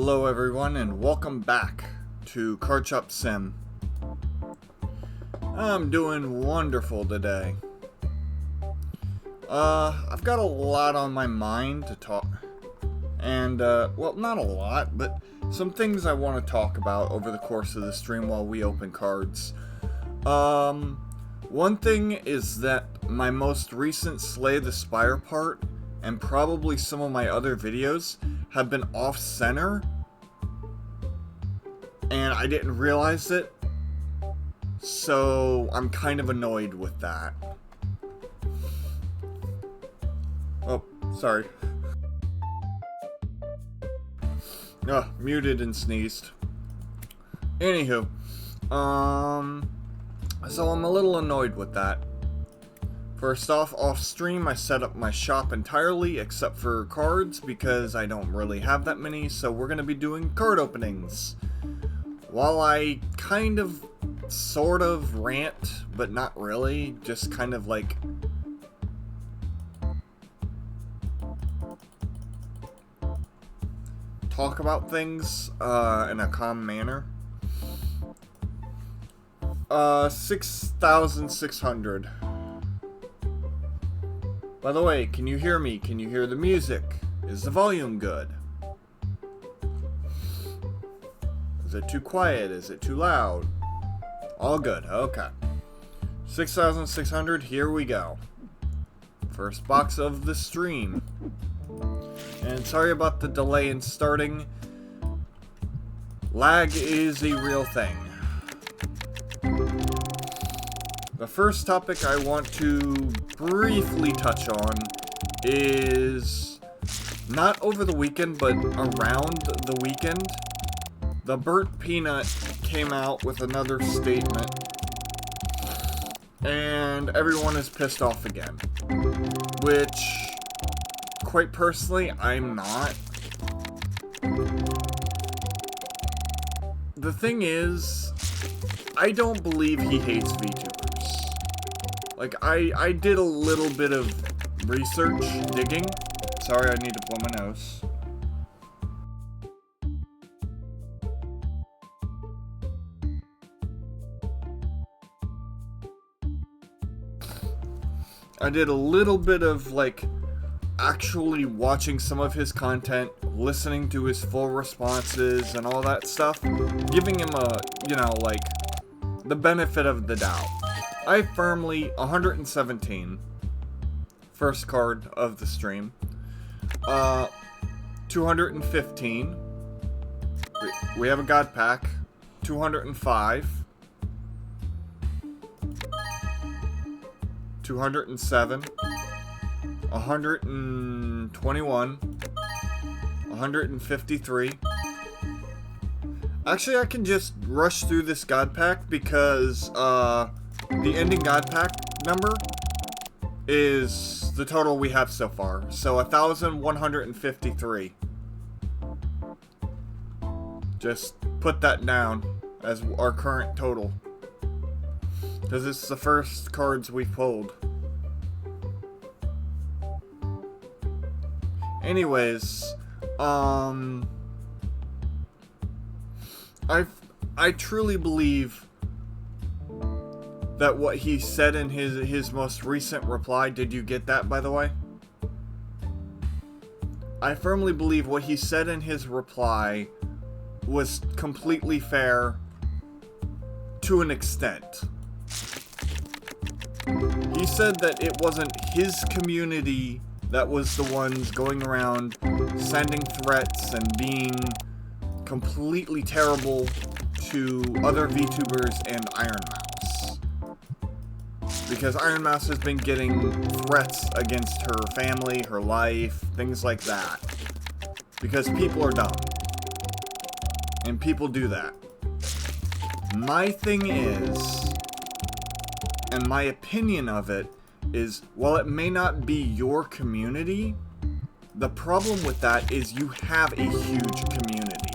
Hello everyone and welcome back to Cardshop Sim. I'm doing wonderful today. I've got a lot on my mind to talk, and well, not a lot, but some things I want to talk about over the course of the stream while we open cards. One thing is that my most recent Slay the Spire part, and probably some of my other videos, have been off-center, and I didn't realize it, so I'm kind of annoyed with that. Oh, sorry. Muted and sneezed. Anywho, so I'm a little annoyed with that. First off stream, I set up my shop entirely except for cards because I don't really have that many, so we're going to be doing card openings. While I kind of, sort of rant, but not really, just kind of like talk about things in a calm manner. 6,600. By the way, can you hear me? Can you hear the music? Is the volume good? Is it too quiet? Is it too loud? All good. Okay. 6,600. Here we go. First box of the stream. And sorry about the delay in starting. Lag is a real thing. The first topic I want to briefly touch on is not over the weekend, but around the weekend. The Burnt Peanut came out with another statement, and everyone is pissed off again. Which, quite personally, I'm not. The thing is, I don't believe he hates VTubers. Like, I did a little bit of research, digging. Sorry, I need to blow my nose. I did a little bit of, like, actually watching some of his content, listening to his full responses and all that stuff, giving him a, you know, like, the benefit of the doubt. I firmly, 117, first card of the stream, 215, we have a God Pack, 205, 207, 121, 153. Actually, I can just rush through this God Pack because, the ending God Pack number is the total we have so far. So 1,153. Just put that down as our current total, because it's the first cards we've pulled. Anyways, I truly believe that what he said in his most recent reply, did you get that, by the way? I firmly believe what he said in his reply was completely fair to an extent. He said that it wasn't his community that was the ones going around sending threats and being completely terrible to other VTubers and Iron Mouse. Because Iron Mouse has been getting threats against her family, her life, things like that. Because people are dumb. And people do that. My thing is, and my opinion of it, is while it may not be your community, the problem with that is you have a huge community.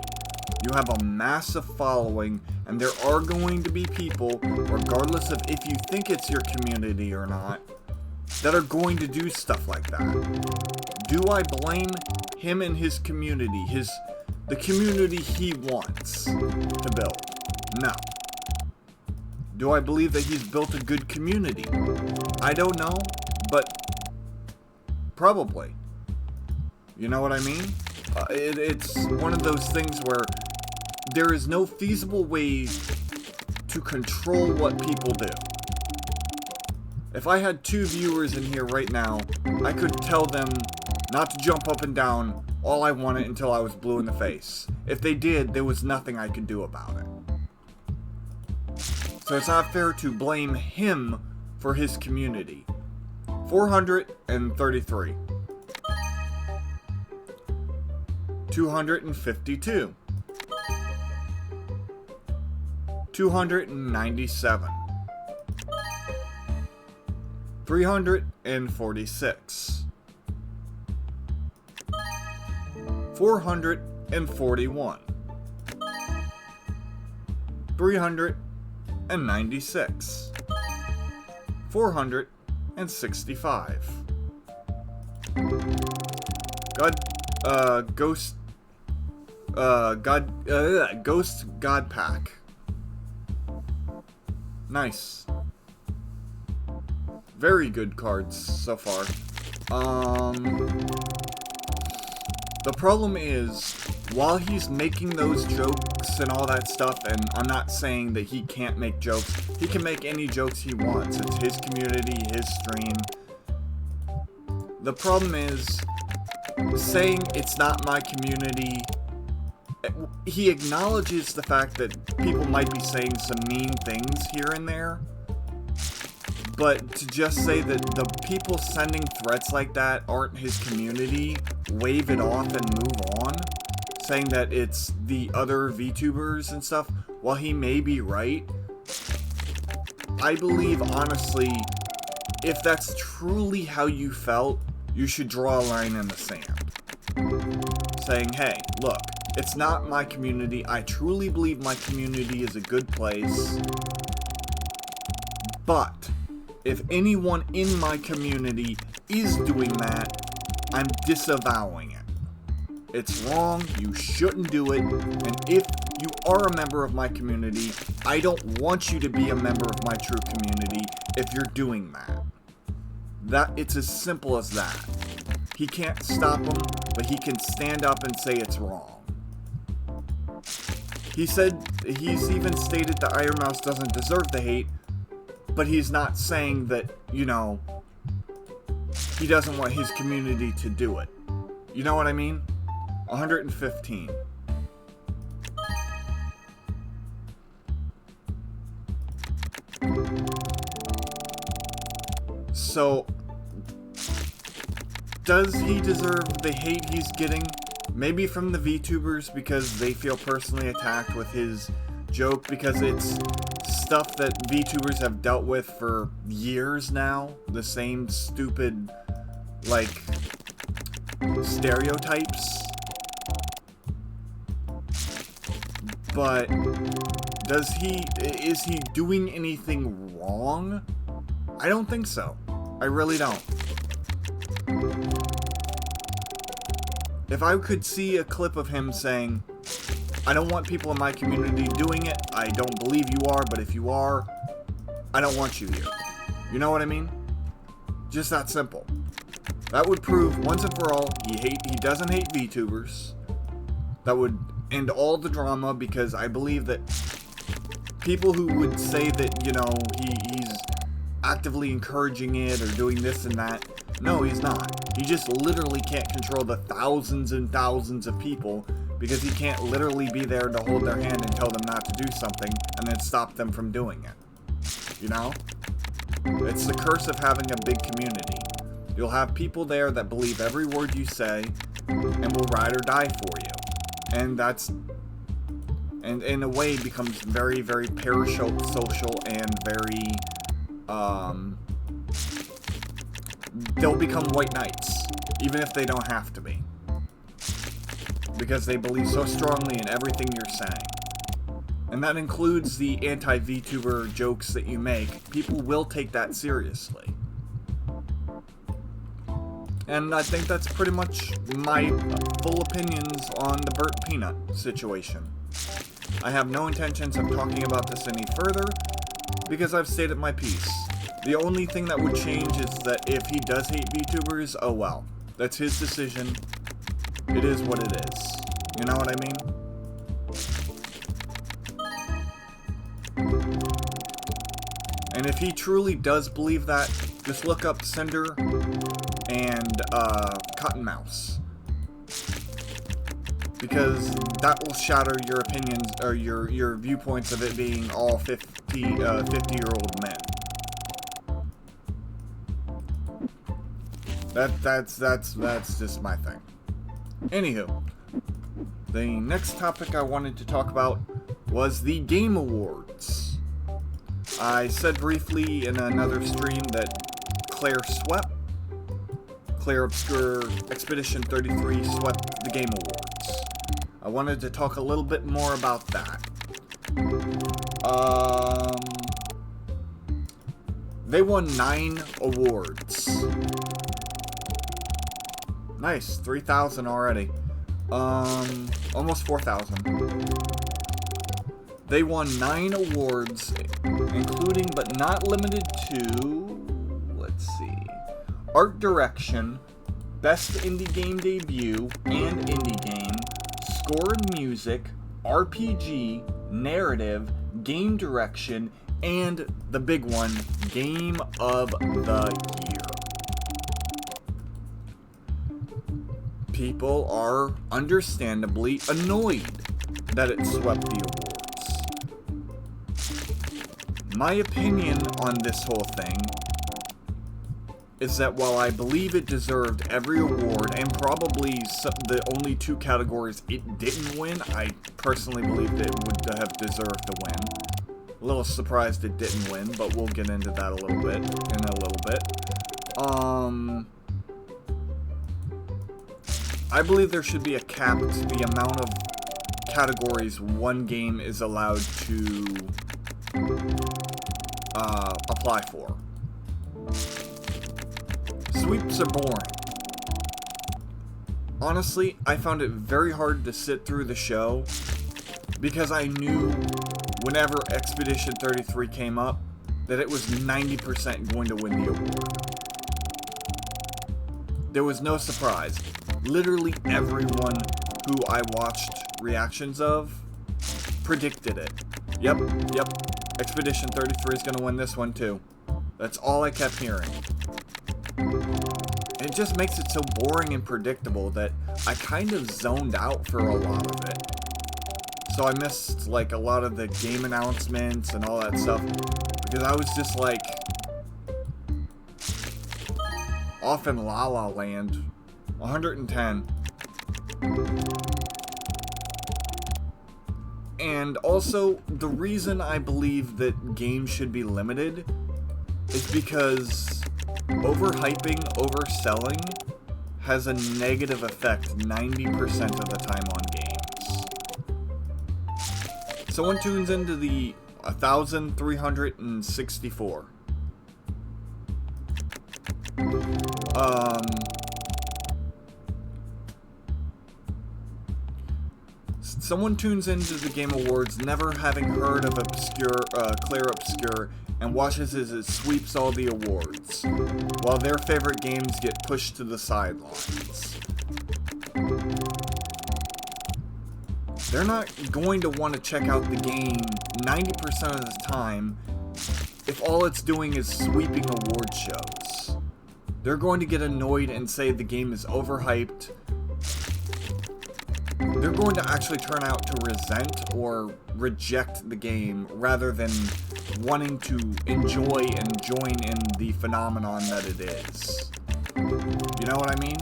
You have a massive following, and there are going to be people, regardless of if you think it's your community or not, that are going to do stuff like that. Do I blame him and his community, his the community he wants to build? No. Do I believe that he's built a good community? I don't know, but probably. You know what I mean? It's one of those things where there is no feasible way to control what people do. If I had 2 viewers in here right now, I could tell them not to jump up and down all I wanted until I was blue in the face. If they did, there was nothing I could do about it. So it's not fair to blame him for his community. 433. 252. 297. 346. 441. 396. 465. Ghost God Pack. Nice. Very good cards so far. The problem is, while he's making those jokes and all that stuff, and I'm not saying that he can't make jokes, he can make any jokes he wants. It's his community, his stream. The problem is, saying it's not my community, he acknowledges the fact that people might be saying some mean things here and there, but to just say that the people sending threats like that aren't his community, wave it off and move on, saying that it's the other VTubers and stuff, while he may be right, I believe, honestly, if that's truly how you felt, you should draw a line in the sand. Saying, hey, look, it's not my community. I truly believe my community is a good place. But if anyone in my community is doing that, I'm disavowing it. It's wrong, you shouldn't do it, and if you are a member of my community, I don't want you to be a member of my true community if you're doing that. It's as simple as that. He can't stop him, but he can stand up and say it's wrong. He's even stated that Iron Mouse doesn't deserve the hate, but he's not saying that, you know, he doesn't want his community to do it. You know what I mean? 115. So, does he deserve the hate he's getting? Maybe from the VTubers because they feel personally attacked with his joke, because it's stuff that VTubers have dealt with for years now. The same stupid, like, stereotypes. But is he doing anything wrong? I don't think so. I really don't. If I could see a clip of him saying, I don't want people in my community doing it, I don't believe you are, but if you are, I don't want you here. You know what I mean? Just that simple. That would prove once and for all he doesn't hate VTubers. That would end all the drama, because I believe that people who would say that, you know, he's actively encouraging it or doing this and that, no, he's not. He just literally can't control the thousands and thousands of people, because he can't literally be there to hold their hand and tell them not to do something and then stop them from doing it. You know? It's the curse of having a big community. You'll have people there that believe every word you say and will ride or die for you. And that's, and in a way, becomes very, very parasocial and very, they'll become white knights, even if they don't have to be. Because they believe so strongly in everything you're saying. And that includes the anti-VTuber jokes that you make. People will take that seriously. And I think that's pretty much my full opinions on the burnt peanut situation. I have no intentions of talking about this any further, because I've stated my piece. The only thing that would change is that if he does hate VTubers, oh well. That's his decision. It is what it is. You know what I mean? And if he truly does believe that, just look up Cinder and Cottonmouse. Because that will shatter your opinions, or your viewpoints of it being all 50-year-old men. That's just my thing. Anywho, the next topic I wanted to talk about was the Game Awards. I said briefly in another stream that Claire Obscure Expedition 33 swept the Game Awards. I wanted to talk a little bit more about that. They won 9 awards. Nice, 3,000 already. Almost 4,000. They won 9 awards, including but not limited to, let's see, Art Direction, Best Indie Game Debut and Indie Game, Score and Music, RPG, Narrative, Game Direction, and the big one, Game of the Year. People are understandably annoyed that it swept the awards. My opinion on this whole thing is that while I believe it deserved every award, and probably the only 2 categories it didn't win, I personally believed it would have deserved the win. A little surprised it didn't win, but we'll get into that a little bit in a little bit. I believe there should be a cap to the amount of categories one game is allowed to apply for. Sweeps are boring. Honestly, I found it very hard to sit through the show because I knew whenever Expedition 33 came up that it was 90% going to win the award. There was no surprise. Literally everyone who I watched reactions of predicted it. Yep, Expedition 33 is going to win this one too. That's all I kept hearing. It just makes it so boring and predictable that I kind of zoned out for a lot of it. So I missed like a lot of the game announcements and all that stuff because I was just like off in La La Land. 110. And also, the reason I believe that games should be limited is because overhyping, overselling has a negative effect 90% of the time on games. Someone tunes into the 1,364. Someone tunes into the Game Awards never having heard of Claire Obscure and watches as it sweeps all the awards, while their favorite games get pushed to the sidelines. They're not going to want to check out the game 90% of the time if all it's doing is sweeping award shows. They're going to get annoyed and say the game is overhyped. They're going to actually turn out to resent or reject the game rather than wanting to enjoy and join in the phenomenon that it is. You know what I mean?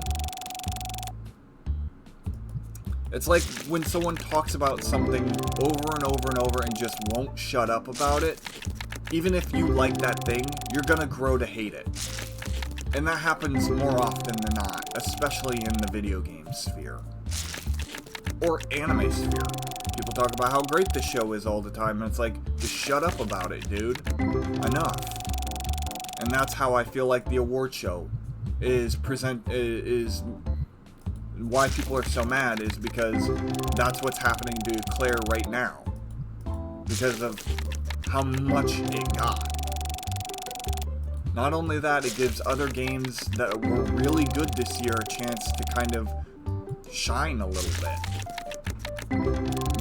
It's like when someone talks about something over and over and over and just won't shut up about it. Even if you like that thing, you're gonna grow to hate it. And that happens more often than not, especially in the video game sphere. Or anime sphere. People talk about how great the show is all the time, and it's like, just shut up about it, dude. Enough. And that's how I feel like the award show is why people are so mad is because that's what's happening to Claire right now. Because of how much it got. Not only that, it gives other games that were really good this year a chance to kind of shine a little bit.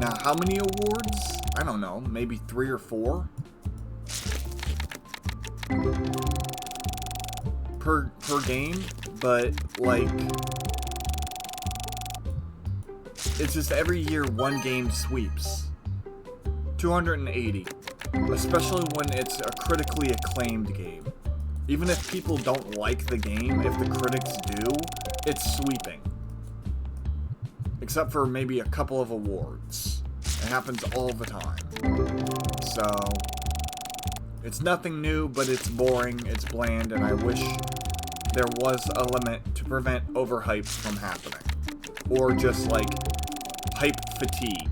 Now, how many awards? I don't know, maybe 3 or 4? Per game, but like it's just every year one game sweeps. 280, especially when it's a critically acclaimed game. Even if people don't like the game, if the critics do, it's sweeping. Except for maybe a couple of awards. It happens all the time. So, it's nothing new, but it's boring, it's bland, and I wish there was a limit to prevent overhype from happening. Or just like, hype fatigue.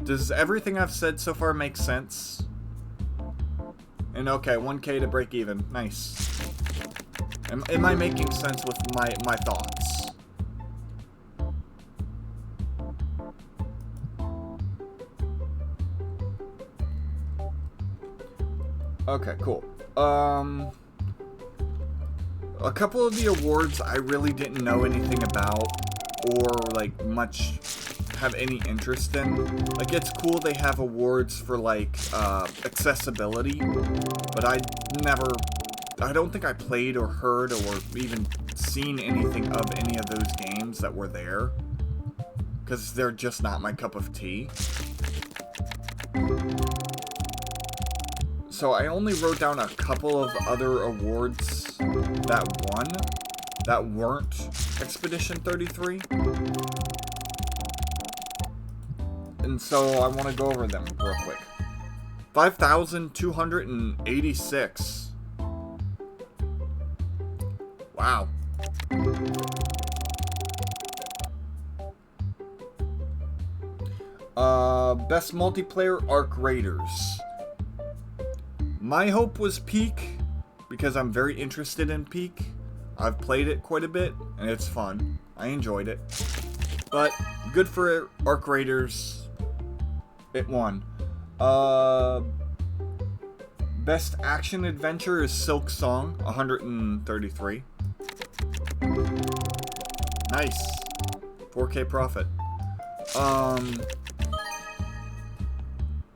Does everything I've said so far make sense? And okay, 1K to break even. Nice. Am I making sense with my thoughts? Okay, cool. A couple of the awards I really didn't know anything about or like much have any interest in. Like, it's cool they have awards for like accessibility, but I don't think I played or heard or even seen anything of any of those games that were there, because they're just not my cup of tea. So I only wrote down a couple of other awards that weren't Expedition 33. And so I want to go over them real quick. 5,286. Wow. Best multiplayer Arc Raiders. My hope was Peak, because I'm very interested in Peak. I've played it quite a bit, and it's fun. I enjoyed it. But, good for Arc Raiders. It won. Best Action Adventure is Silk Song, 133. Nice. 4K profit.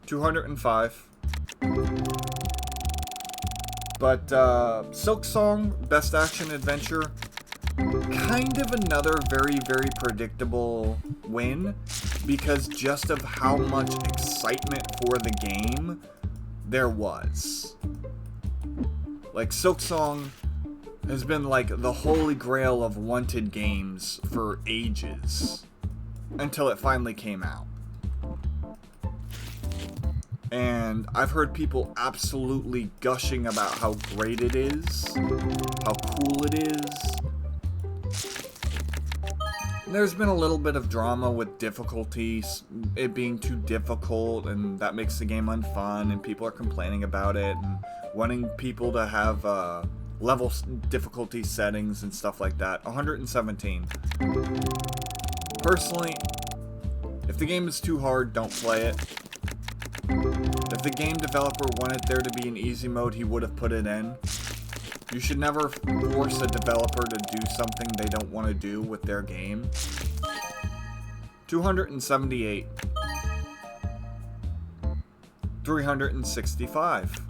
205. But, Silk Song, Best Action Adventure, kind of another very, very predictable win, because just of how much excitement for the game there was. Like, Silk Song has been like the holy grail of wanted games for ages, until it finally came out. And I've heard people absolutely gushing about how great it is, how cool it is. There's been a little bit of drama with difficulties, it being too difficult, and that makes the game unfun, and people are complaining about it, and wanting people to have level difficulty settings and stuff like that. 117. Personally, if the game is too hard, don't play it. If the game developer wanted there to be an easy mode, he would have put it in. You should never force a developer to do something they don't want to do with their game. 278. 365.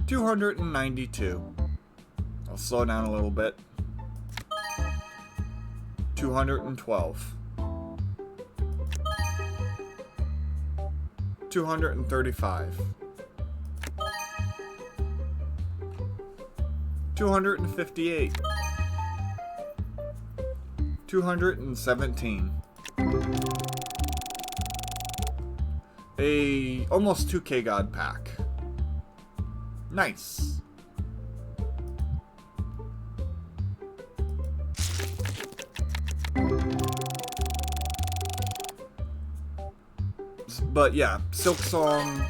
292. I'll slow down a little bit. 212. 235. 258. 217. A almost 2K God pack. Nice. But yeah, Silk Song,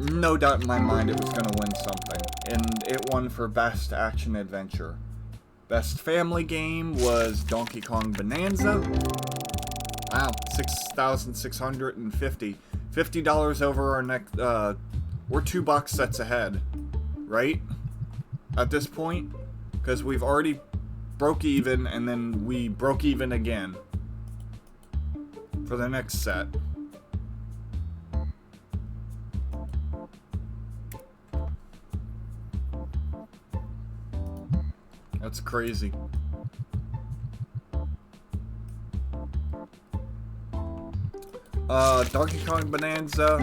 no doubt in my mind it was going to win something. And it won for Best Action Adventure. Best Family Game was Donkey Kong Bonanza. Wow, 6,650. $50 over our next, we're $2 sets ahead, right? At this point, because we've already broke even, and then we broke even again for the next set. That's crazy. Donkey Kong Bonanza,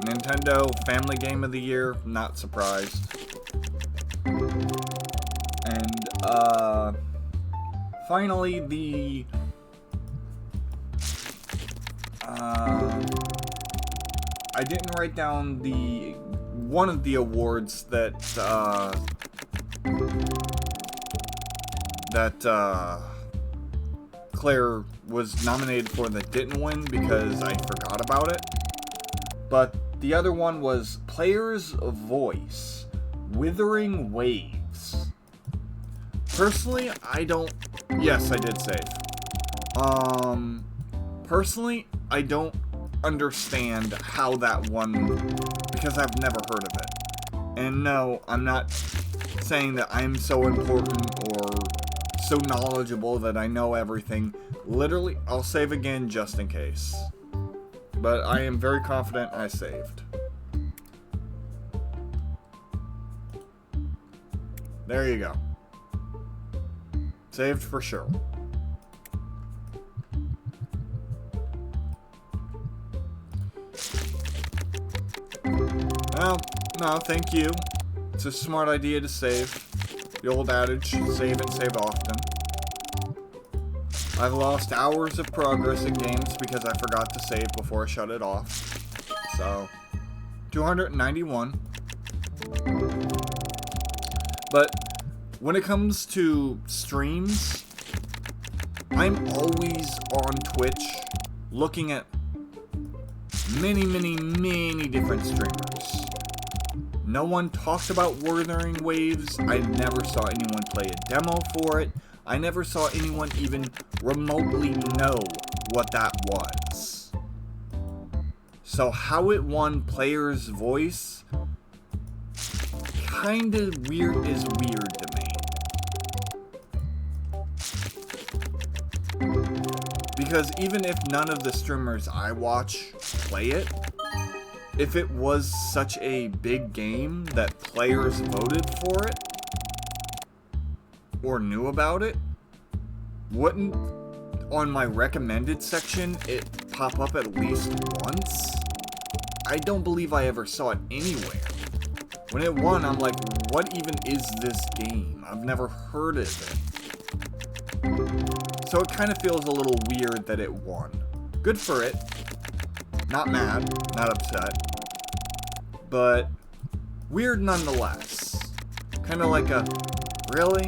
Nintendo Family Game of the Year, not surprised. And, finally, the, I didn't write down one of the awards that Claire was nominated for that didn't win because I forgot about it. But the other one was Player's Voice, Withering Waves. Personally, I don't... Yes, I did save. Personally, I don't understand how that won because I've never heard of it. And no, I'm not saying that I'm so important or so knowledgeable that I know everything. Literally, I'll save again just in case. But I am very confident I saved. There you go. Saved for sure. Well, no, thank you. It's a smart idea to save. The old adage, save and save often. I've lost hours of progress in games because I forgot to save before I shut it off. So, 291. But when it comes to streams, I'm always on Twitch looking at many different streamers. No one talked about Wuthering Waves. I never saw anyone play a demo for it. I never saw anyone even remotely know what that was. So how it won Player's Voice kinda weird is weird to me. Because even if none of the streamers I watch play it, if it was such a big game that players voted for it, or knew about it, wouldn't on my recommended section it pop up at least once? I don't believe I ever saw it anywhere. When it won, I'm like, what even is this game? I've never heard of it. So it kind of feels a little weird that it won. Good for it. Not mad, not upset. But weird nonetheless. Kind of like a, really?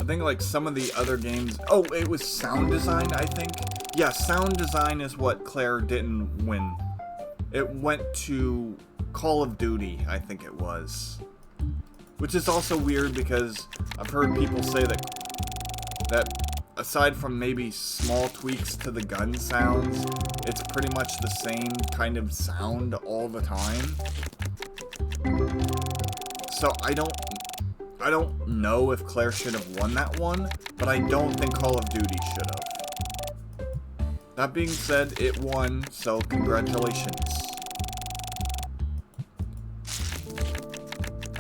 I think like some of the other games... Oh, it was sound design, I think? Yeah, sound design is what Claire didn't win. It went to Call of Duty, I think it was. Which is also weird because I've heard people say that aside from maybe small tweaks to the gun sounds, it's pretty much the same kind of sound all the time. So I don't know if Claire should have won that one, but I don't think Call of Duty should have. That being said, it won, so congratulations.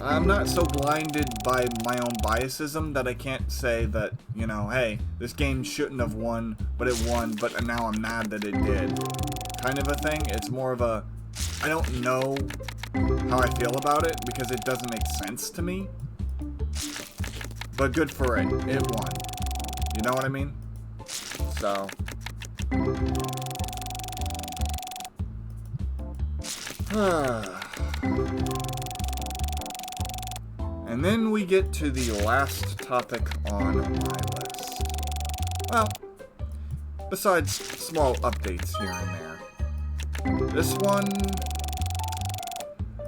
I'm not so blinded by my own biasism that I can't say that, you know, hey, this game shouldn't have won, but it won, but now I'm mad that it did. Kind of a thing. It's more of a, I don't know how I feel about it because it doesn't make sense to me. But good for it. It won. You know what I mean? So. And then we get to the last topic on my list. Well, besides small updates here and there.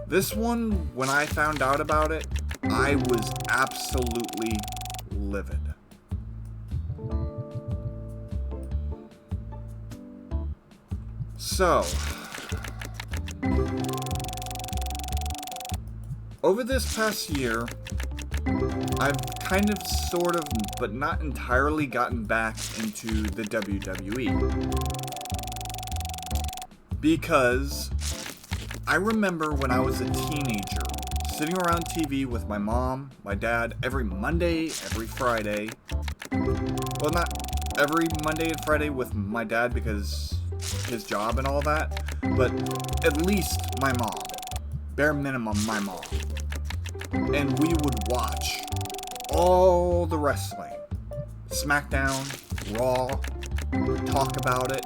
This one, when I found out about it, I was absolutely livid. So, over this past year, I've kind of, sort of, but not entirely gotten back into the WWE. Because I remember when I was a teenager, sitting around TV with my mom, my dad, every Monday, every Friday. Well, not every Monday and Friday with my dad because his job and all that, but at least my mom. Bare minimum, my mom. And we would watch all the wrestling. SmackDown, Raw, talk about it.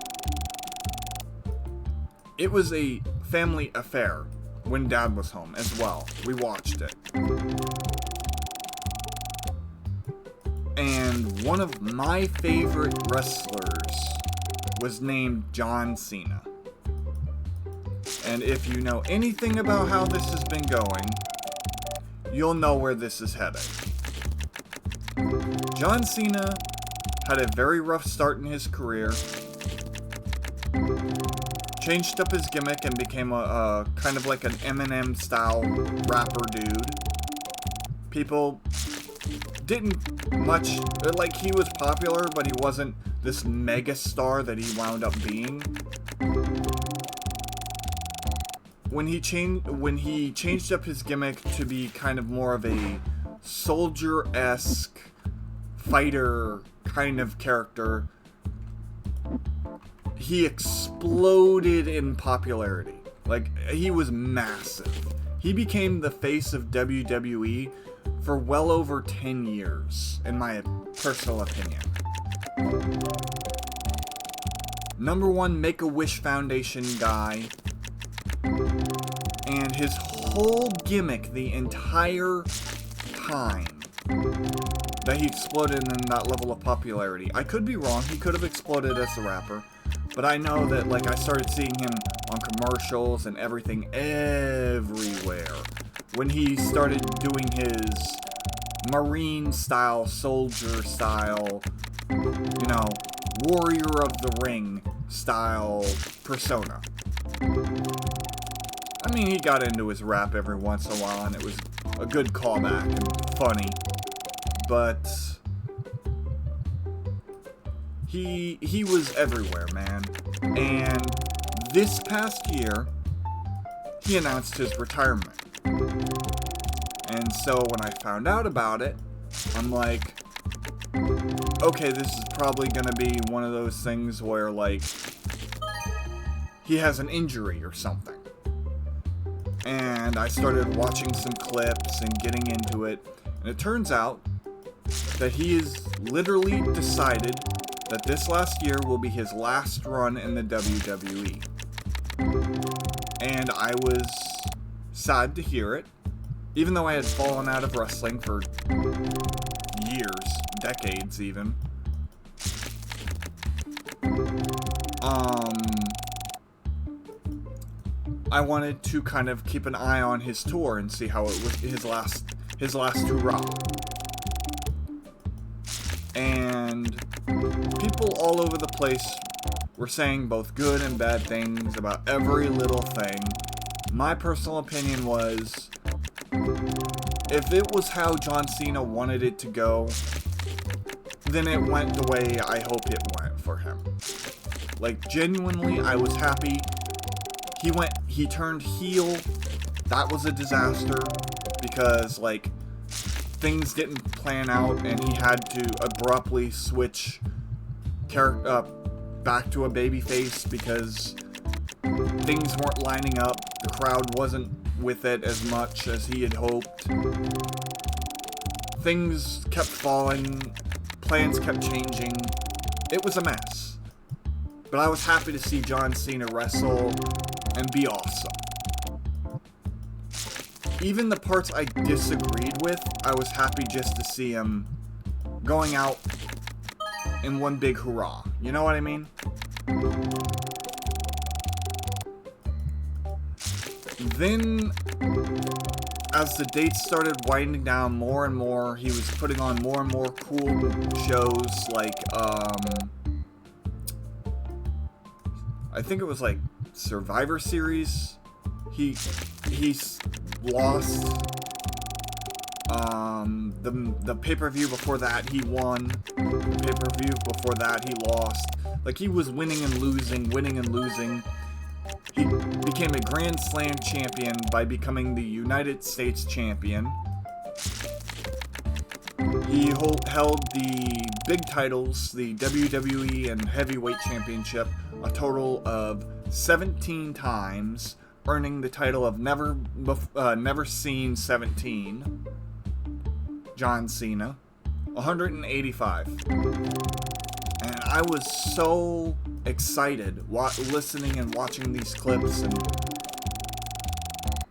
It was a family affair when Dad was home as well. We watched it. And one of my favorite wrestlers was named John Cena. And if you know anything about how this has been going, you'll know where this is headed. John Cena had a very rough start in his career. Changed up his gimmick and became a kind of like an Eminem style rapper dude. People didn't much, like, he was popular, but he wasn't this mega star that he wound up being. When he changed up his gimmick to be kind of more of a soldier-esque fighter kind of character, he exploded in popularity. Like, he was massive. He became the face of WWE for well over 10 years, in my personal opinion. #1 Make-A-Wish Foundation guy. And his whole gimmick the entire time that he exploded in that level of popularity. I could be wrong, he could have exploded as a rapper. But I know that, like, I started seeing him on commercials and everything everywhere. When he started doing his Marine style, soldier style, you know, Warrior of the Ring style persona. I mean, he got into his rap every once in a while and it was a good callback and funny. But he was everywhere, man. And this past year, he announced his retirement. And so when I found out about it, I'm like, okay, this is probably gonna be one of those things where, like, he has an injury or something. And I started watching some clips and getting into it, and it turns out that he has literally decided that this last year will be his last run in the WWE. And I was sad to hear it, even though I had fallen out of wrestling for years, decades even. I wanted to kind of keep an eye on his tour and see how it was his last hurrah. And people all over the place were saying both good and bad things about every little thing. My personal opinion was, if it was how John Cena wanted it to go, then it went the way I hope it went for him. Like, genuinely, I was happy. He turned heel. That was a disaster because, like, things didn't plan out and he had to abruptly switch back to a babyface because things weren't lining up. The crowd wasn't with it as much as he had hoped. Things kept falling. Plans kept changing. It was a mess. But I was happy to see John Cena wrestle and be awesome. even the parts I disagreed with, I was happy just to see him going out in one big hurrah. You know what I mean? Then, as the dates started winding down more and more, he was putting on more and more cool shows, like, I think it was like Survivor Series. He's lost. The pay-per-view before that, he won. The pay-per-view before that, he lost. Like, he was winning and losing, winning and losing. He became a Grand Slam champion by becoming the United States champion. He held the big titles, the WWE and Heavyweight Championship, a total of 17 times, earning the title of Never Seen 17, John Cena, 185. And I was so excited listening and watching these clips, and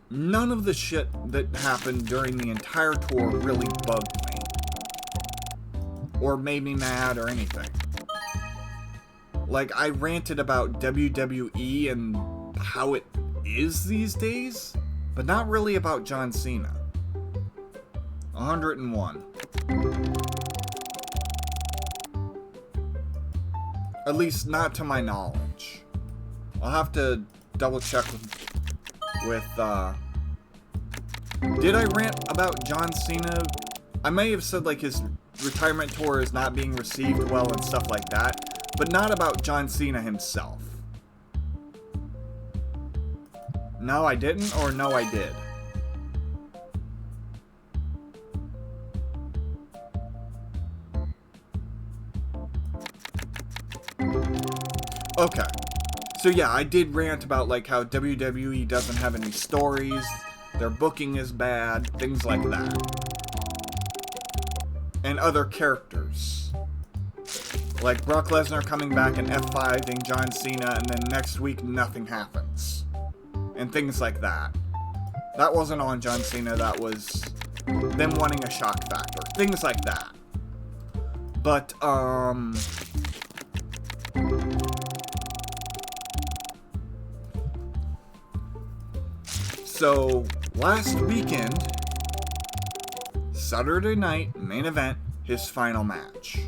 none of the shit that happened during the entire tour really bugged me or made me mad or anything. Like, I ranted about WWE and how it is these days, but not really about John Cena. 101. At least not to my knowledge. I'll have to double check with did I rant about John Cena? I may have said, like, his retirement tour is not being received well and stuff like that, but not about John Cena himself. No, I didn't, or no, I did? Okay. So yeah, I did rant about, like, how WWE doesn't have any stories, their booking is bad, things like that. And other characters. Like Brock Lesnar coming back in F5ing John Cena, and then next week nothing happens. And things like that. That wasn't on John Cena, that was them wanting a shock factor. Things like that. But, so, last weekend, Saturday night, main event, his final match.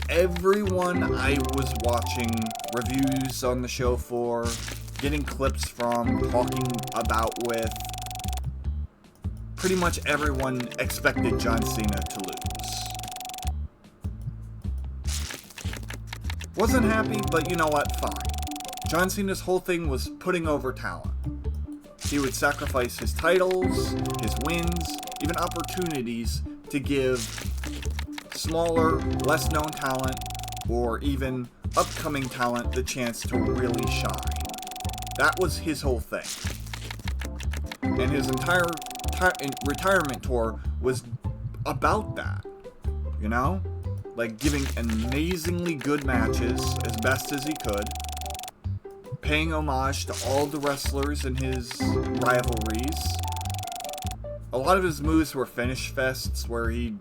Everyone I was watching reviews on the show for, getting clips from, talking about with, pretty much everyone expected John Cena to lose. Wasn't happy, but you know what, fine. John Cena's whole thing was putting over talent. He would sacrifice his titles, his wins, even opportunities to give smaller, less-known talent, or even upcoming talent the chance to really shine. That was his whole thing. And his entire retirement tour was about that, you know? Like, giving amazingly good matches as best as he could, paying homage to all the wrestlers in his rivalries. A lot of his moves were finish fests where he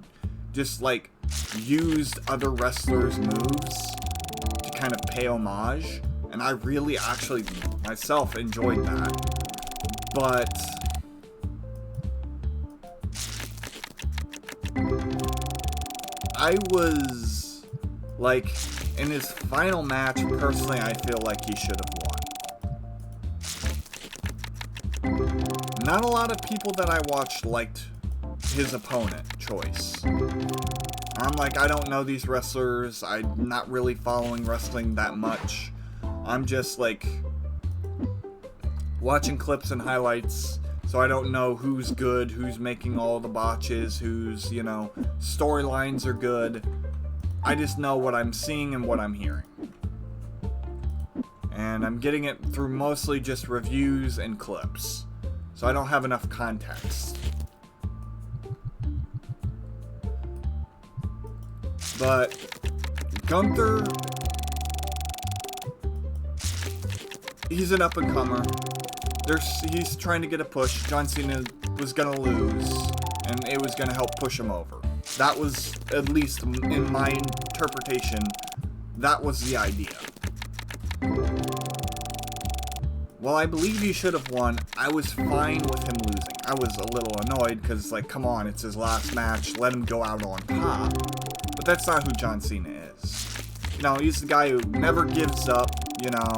just, like, used other wrestlers' moves to kind of pay homage, and I really actually myself enjoyed that. But I was, like, in his final match, personally, I feel like he should have won. Not a lot of people that I watched liked his opponent choice. I'm like, I don't know these wrestlers, I'm not really following wrestling that much. I'm just, like, watching clips and highlights, so I don't know who's good, who's making all the botches, who's, you know, storylines are good. I just know what I'm seeing and what I'm hearing. And I'm getting it through mostly just reviews and clips. So I don't have enough context. But Gunther, he's an up-and-comer. he's trying to get a push. John Cena was gonna lose, and it was gonna help push him over. That was, at least in my interpretation, that was the idea. While I believe he should have won, I was fine with him losing. I was a little annoyed because, like, come on, it's his last match. Let him go out on top. But that's not who John Cena is. You know, he's the guy who never gives up, you know.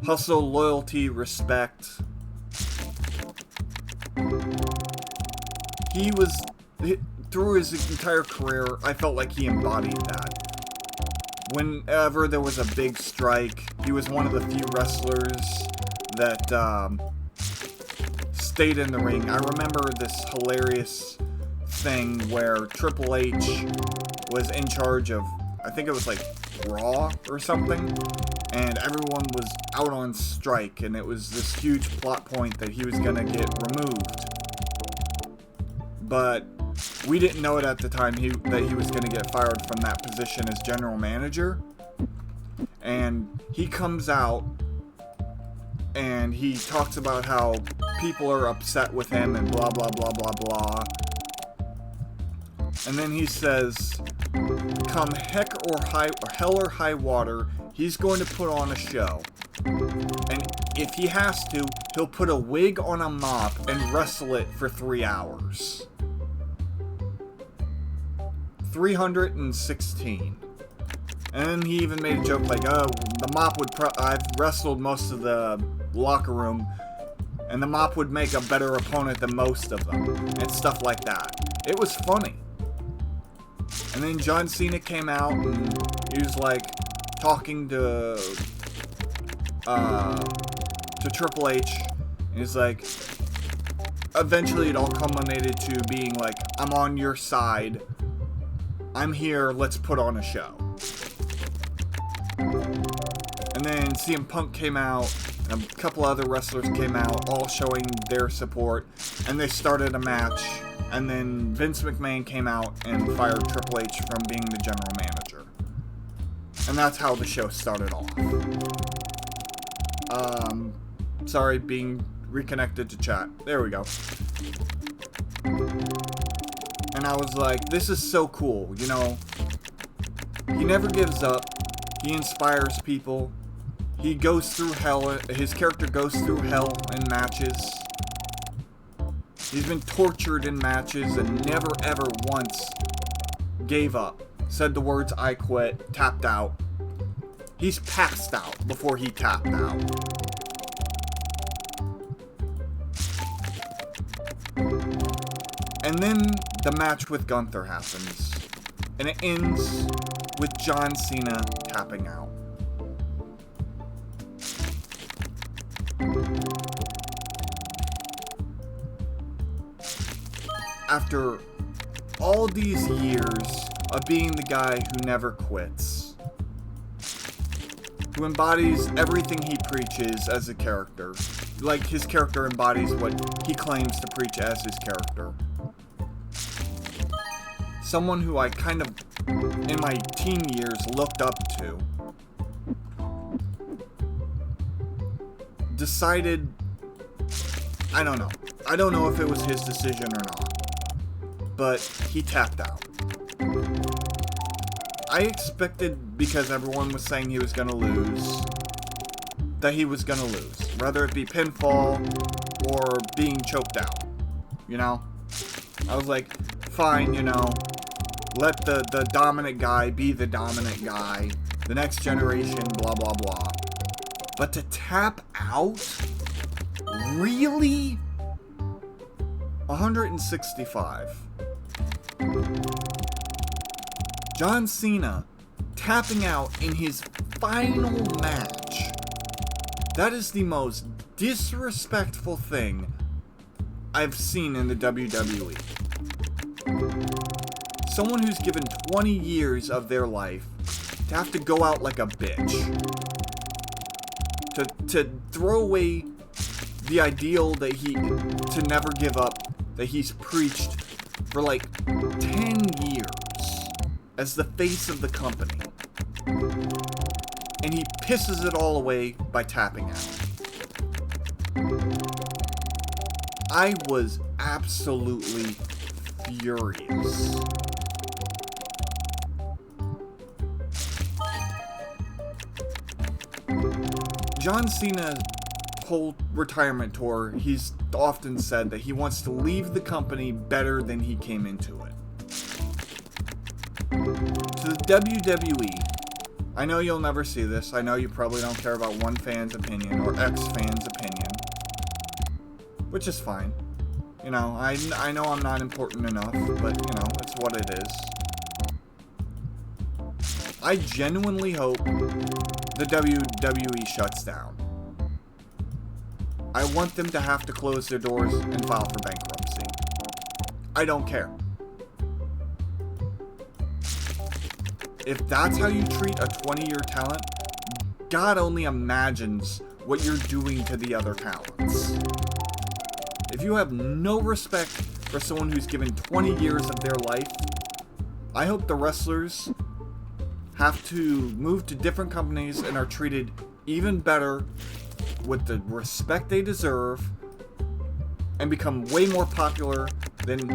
Hustle, loyalty, respect. Through his entire career, I felt like he embodied that. Whenever there was a big strike, he was one of the few wrestlers that stayed in the ring. I remember this hilarious thing where Triple H was in charge of, I think it was like Raw or something, and everyone was out on strike, and it was this huge plot point that he was gonna get removed. But we didn't know it at the time that he was going to get fired from that position as general manager. And he comes out and he talks about how people are upset with him and blah, blah, blah, blah, blah. And then he says, come heck or hell or high water, he's going to put on a show. And if he has to, he'll put a wig on a mop and wrestle it for 3 hours. 316. And then he even made a joke like, oh, the mop would I've wrestled most of the locker room, and the mop would make a better opponent than most of them, and stuff like that. It was funny. And then John Cena came out, and he was like talking to Triple H, and he's like, eventually it all culminated to being like, I'm on your side, I'm here, let's put on a show. And then CM Punk came out, and a couple other wrestlers came out, all showing their support, and they started a match, and then Vince McMahon came out and fired Triple H from being the general manager. And that's how the show started off. Sorry, being reconnected to chat. There we go. And I was like, this is so cool, you know. He never gives up. He inspires people. He goes through hell. His character goes through hell in matches. He's been tortured in matches and never ever once gave up. Said the words, I quit, tapped out. He's passed out before he tapped out. And then the match with Gunther happens. And it ends with John Cena tapping out. After all these years of being the guy who never quits, who embodies everything he preaches as a character, like his character embodies what he claims to preach as his character. Someone who I kind of, in my teen years, looked up to, decided, I don't know if it was his decision or not, but he tapped out. I expected, because everyone was saying he was going to lose, that he was going to lose. Whether it be pinfall or being choked out. You know? I was like, fine, you know. Let the dominant guy be the dominant guy. The next generation, blah, blah, blah. But to tap out? Really? 165. John Cena tapping out in his final match. That is the most disrespectful thing I've seen in the WWE. Someone who's given 20 years of their life to have to go out like a bitch. To throw away the ideal that to never give up, that he's preached for like 10 years as the face of the company. and he pisses it all away by tapping out. I was absolutely furious. John Cena's whole retirement tour, he's often said that he wants to leave the company better than he came into it. To the WWE, I know you'll never see this. I know you probably don't care about one fan's opinion or ex-fan's opinion, which is fine. You know, I know I'm not important enough, but, you know, it's what it is. I genuinely hope the WWE shuts down. I want them to have to close their doors and file for bankruptcy. I don't care. If that's how you treat a 20-year talent, God only imagines what you're doing to the other talents. If you have no respect for someone who's given 20 years of their life, I hope the wrestlers have to move to different companies and are treated even better with the respect they deserve and become way more popular than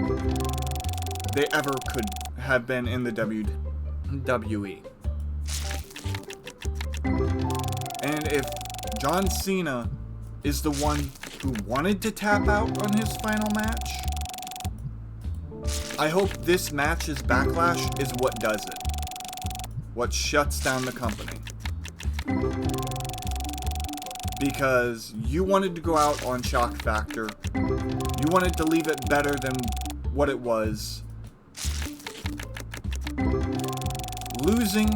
they ever could have been in the WWE. And if John Cena is the one who wanted to tap out on his final match, I hope this match's backlash is what does it. What shuts down the company. Because you wanted to go out on shock factor. You wanted to leave it better than what it was. Losing,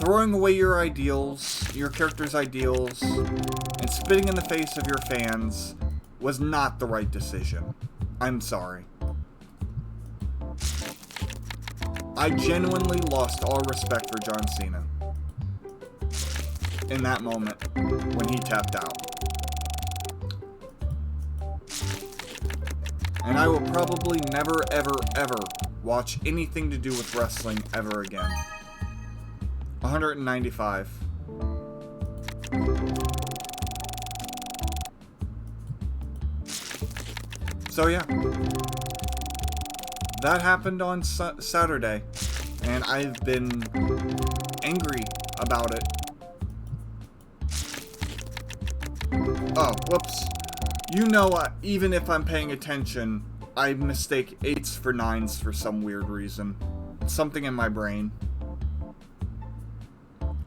throwing away your ideals, your character's ideals, and spitting in the face of your fans was not the right decision. I'm sorry. I genuinely lost all respect for John Cena in that moment when he tapped out. And I will probably never, ever, ever watch anything to do with wrestling ever again. 195. So yeah. That happened on Saturday, and I've been angry about it. Oh, whoops. You know, even if I'm paying attention, I mistake 8s for 9s for some weird reason. Something in my brain.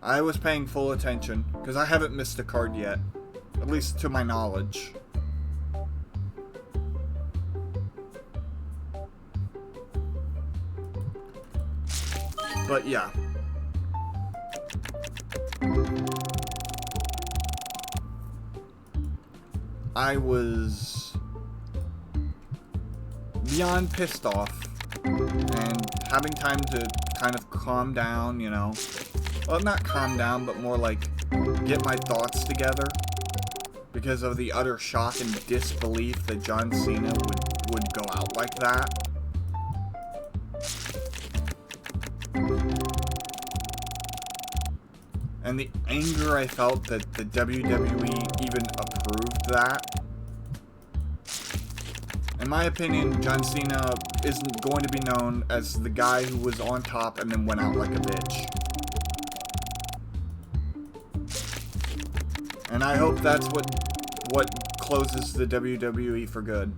I was paying full attention, because I haven't missed a card yet. At least to my knowledge. But yeah. I was beyond pissed off and having time to kind of calm down, you know. Well, not calm down, but more like get my thoughts together because of the utter shock and disbelief that John Cena would go out like that. And the anger I felt that the WWE even approved that. In my opinion, John Cena isn't going to be known as the guy who was on top and then went out like a bitch. And I hope that's what closes the WWE for good.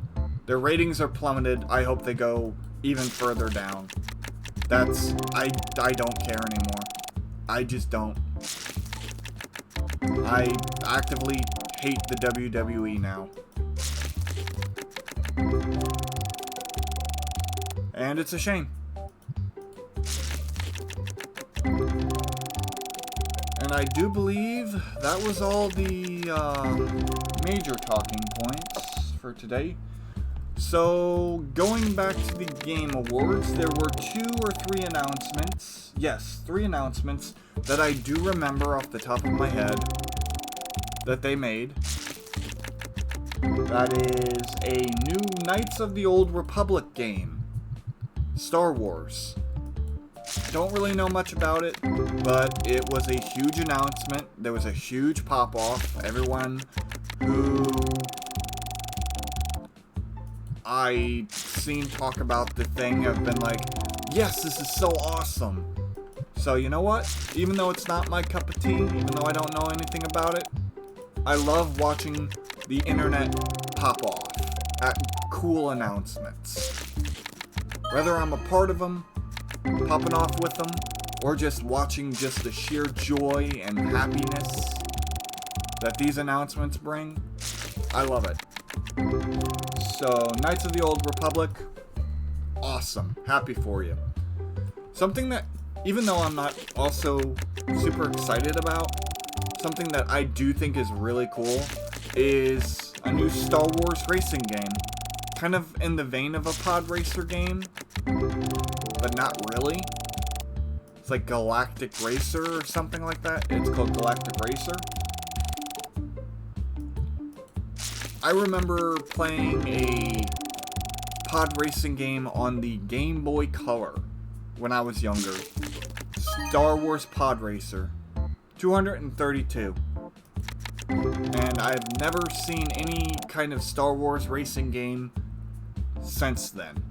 Their ratings are plummeted. I hope they go even further down. I don't care anymore. I just don't. I actively hate the WWE now. And it's a shame. And I do believe that was all the major talking points for today. So, going back to the Game Awards, there were 2 or 3 announcements. Yes, 3 announcements that I do remember off the top of my head that they made. That is a new Knights of the Old Republic game. Star Wars. Don't really know much about it, but it was a huge announcement. There was a huge pop-off. Everyone who I seen talk about the thing have been like, yes, this is so awesome. So you know what? Even though it's not my cup of tea, even though I don't know anything about it, I love watching the internet pop off at cool announcements. Whether I'm a part of them, popping off with them, or just watching just the sheer joy and happiness that these announcements bring, I love it. So, Knights of the Old Republic, awesome. Happy for you. Something that, even though I'm not also super excited about, something that I do think is really cool is a new Star Wars racing game. Kind of in the vein of a pod racer game, but not really. It's like Galactic Racer or something like that. It's called Galactic Racer. I remember playing a pod racing game on the Game Boy Color when I was younger. Star Wars Pod Racer 232. And I've never seen any kind of Star Wars racing game since then.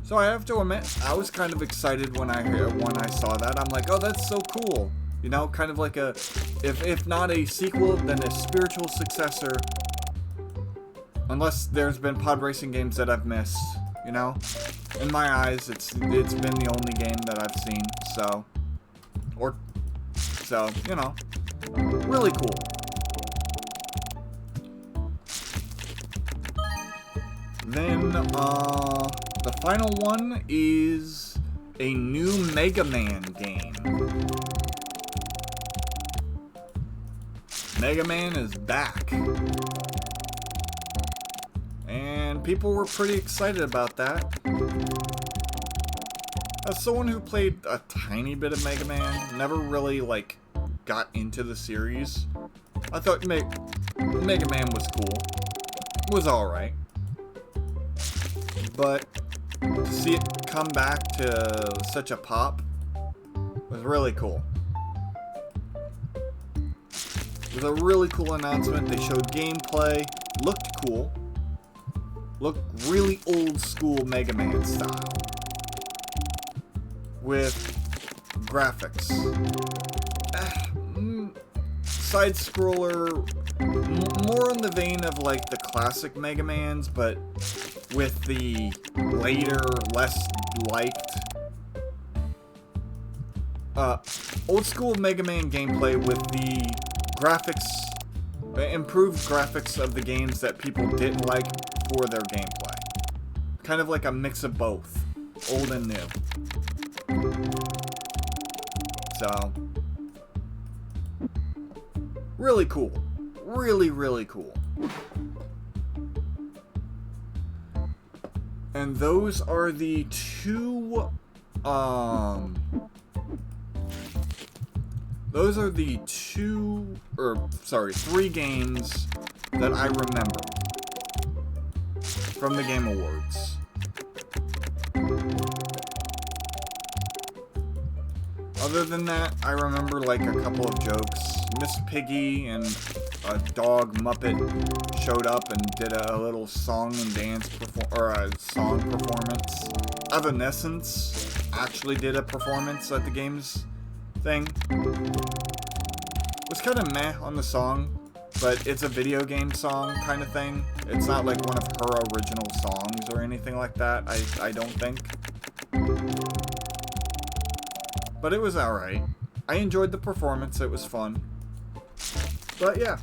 So I have to admit, I was kind of excited when I saw that. I'm like, oh, that's so cool. You know, kind of like a, if not a sequel, then a spiritual successor. Unless there's been pod racing games that I've missed, you know? In my eyes, it's been the only game that I've seen, so, you know, really cool. Then, the final one is a new Mega Man game. Mega Man is back. And people were pretty excited about that. As someone who played a tiny bit of Mega Man, never really, like, got into the series, I thought Mega Man was cool. Was alright. But to see it come back to such a pop was really cool. It was a really cool announcement. They showed gameplay, looked cool, looked really old school Mega Man style with graphics. Side scroller, more in the vein of like the classic Mega Mans, but with the later, less liked old school Mega Man gameplay with the graphics, improved graphics of the games that people didn't like for their gameplay. Kind of like a mix of both, old and new. So, really cool. Really, really cool. And those are the three games that I remember from the Game Awards. Other than that, I remember like a couple of jokes. Miss Piggy and a dog Muppet showed up and did a little song and dance song performance. Evanescence actually did a performance at the games thing. It was kind of meh on the song, but it's a video game song kind of thing. It's not like one of her original songs or anything like that, I don't think. But it was alright. I enjoyed the performance, it was fun. But yeah,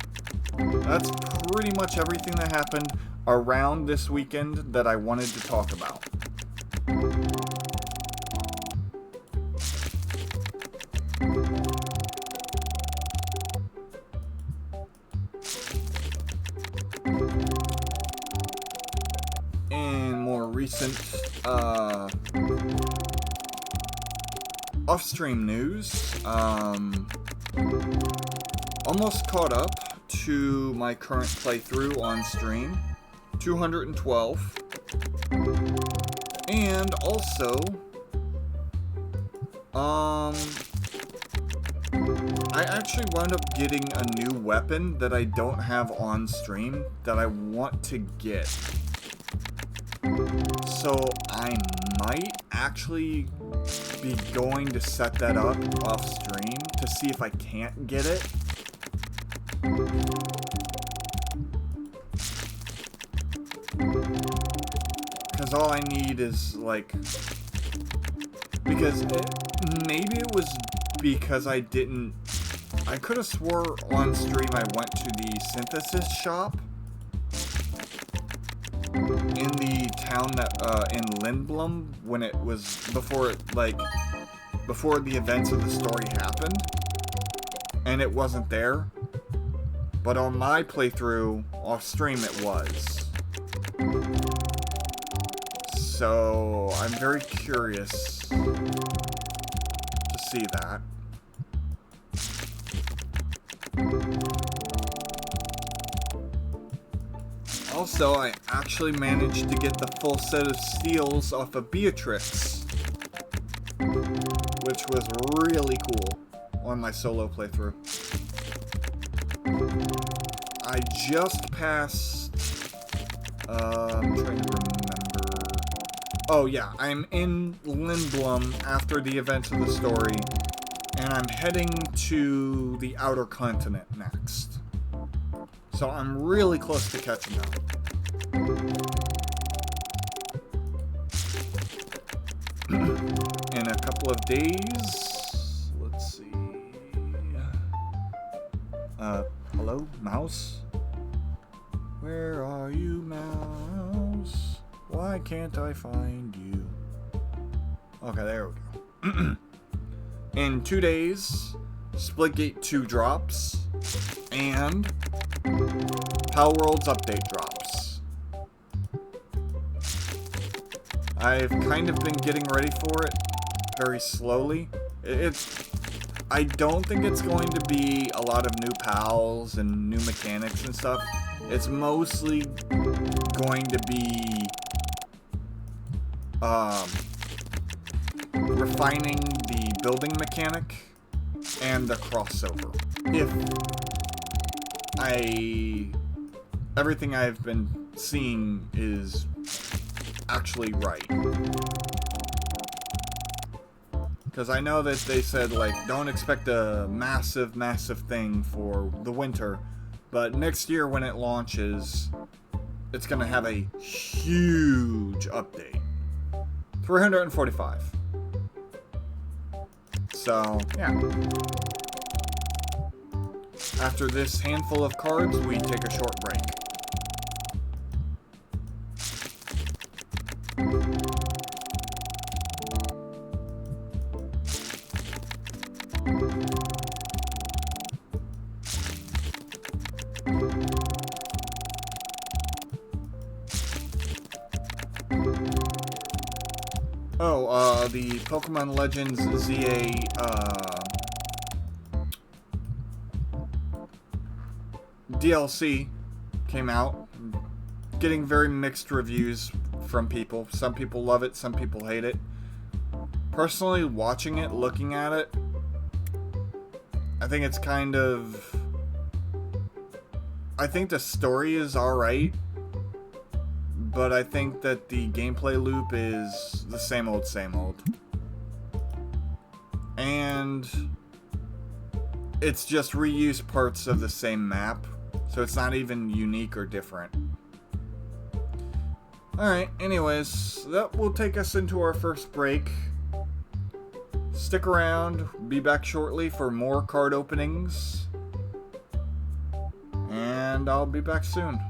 that's pretty much everything that happened around this weekend that I wanted to talk about. And more recent, off-stream news, almost caught up to my current playthrough on stream, 212, and also Um, I actually wound up getting a new weapon that I don't have on stream that I want to get. So I might actually be going to set that up off stream to see if I can't get it. Because all I need is, like... Because maybe it was because I didn't... I could have swore on stream I went to the synthesis shop in the town that, in Lindblom, when it was, before the events of the story happened, and it wasn't there, but on my playthrough, off stream it was. So, I'm very curious to see that. Also, I actually managed to get the full set of steals off of Beatrix, which was really cool on my solo playthrough. I just passed... I'm trying to remember... Oh yeah, I'm in Lindblom after the events of the story, and I'm heading to the Outer Continent next. So I'm really close to catching up. In a couple of days, let's see. Hello, mouse? Where are you, mouse? Why can't I find you? Okay, there we go. In 2 days, Splitgate 2 drops, and Power Worlds Update drops. I've kind of been getting ready for it very slowly. I don't think it's going to be a lot of new pals and new mechanics and stuff. It's mostly going to be refining the building mechanic and the crossover. If everything I've been seeing is actually right. Because I know that they said, like, don't expect a massive, massive thing for the winter. But next year when it launches, it's going to have a huge update. 345. So, yeah. After this handful of cards, we take a short break. The Pokemon Legends ZA, DLC came out. Getting very mixed reviews from people. Some people love it, some people hate it. Personally, watching it, looking at it, I think it's kind of... I think the story is alright, but I think that the gameplay loop is the same old, same old. And it's just reused parts of the same map, so it's not even unique or different. Alright, anyways, that will take us into our first break. Stick around, be back shortly for more card openings. And I'll be back soon.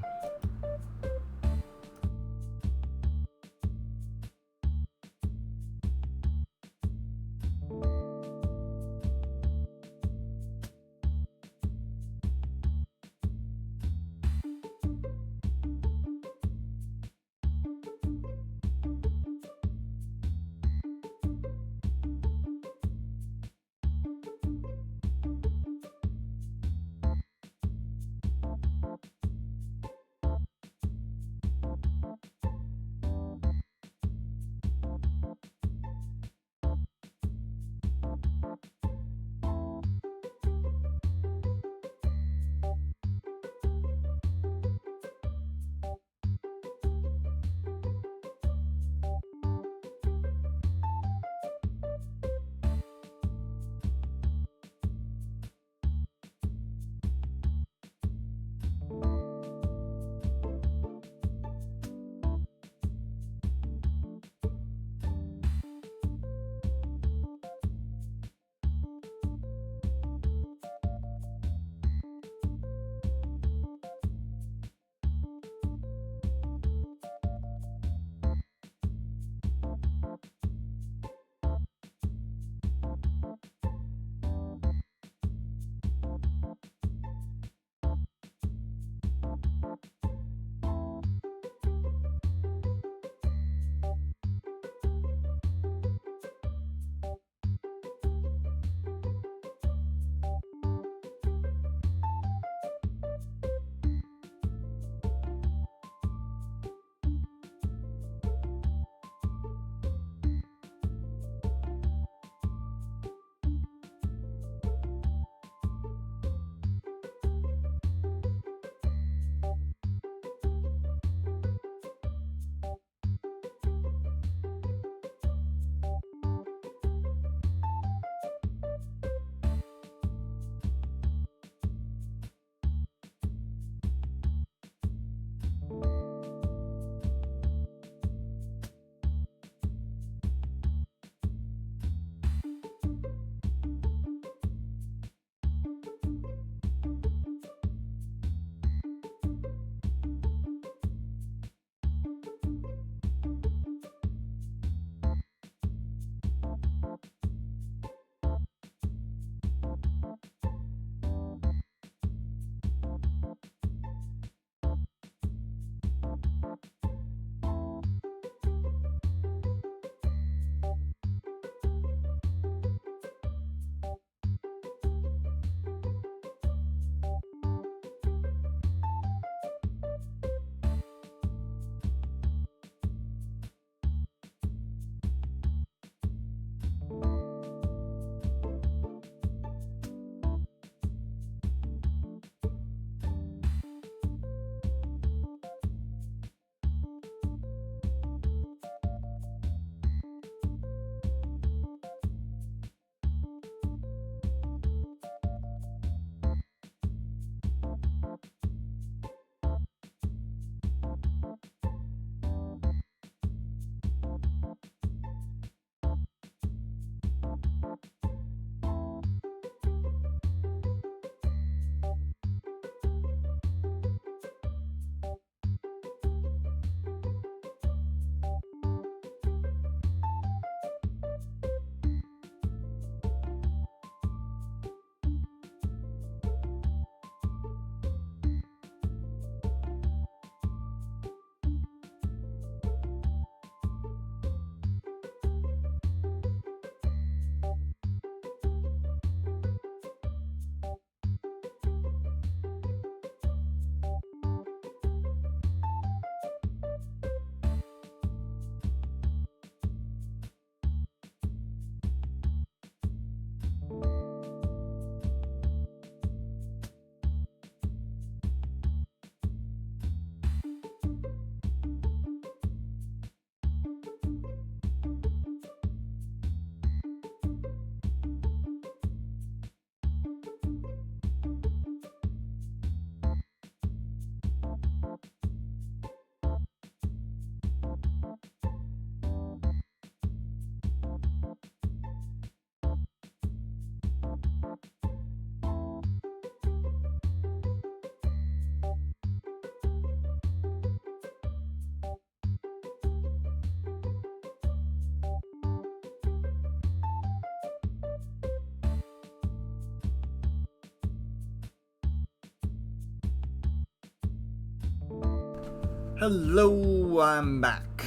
Hello, I'm back.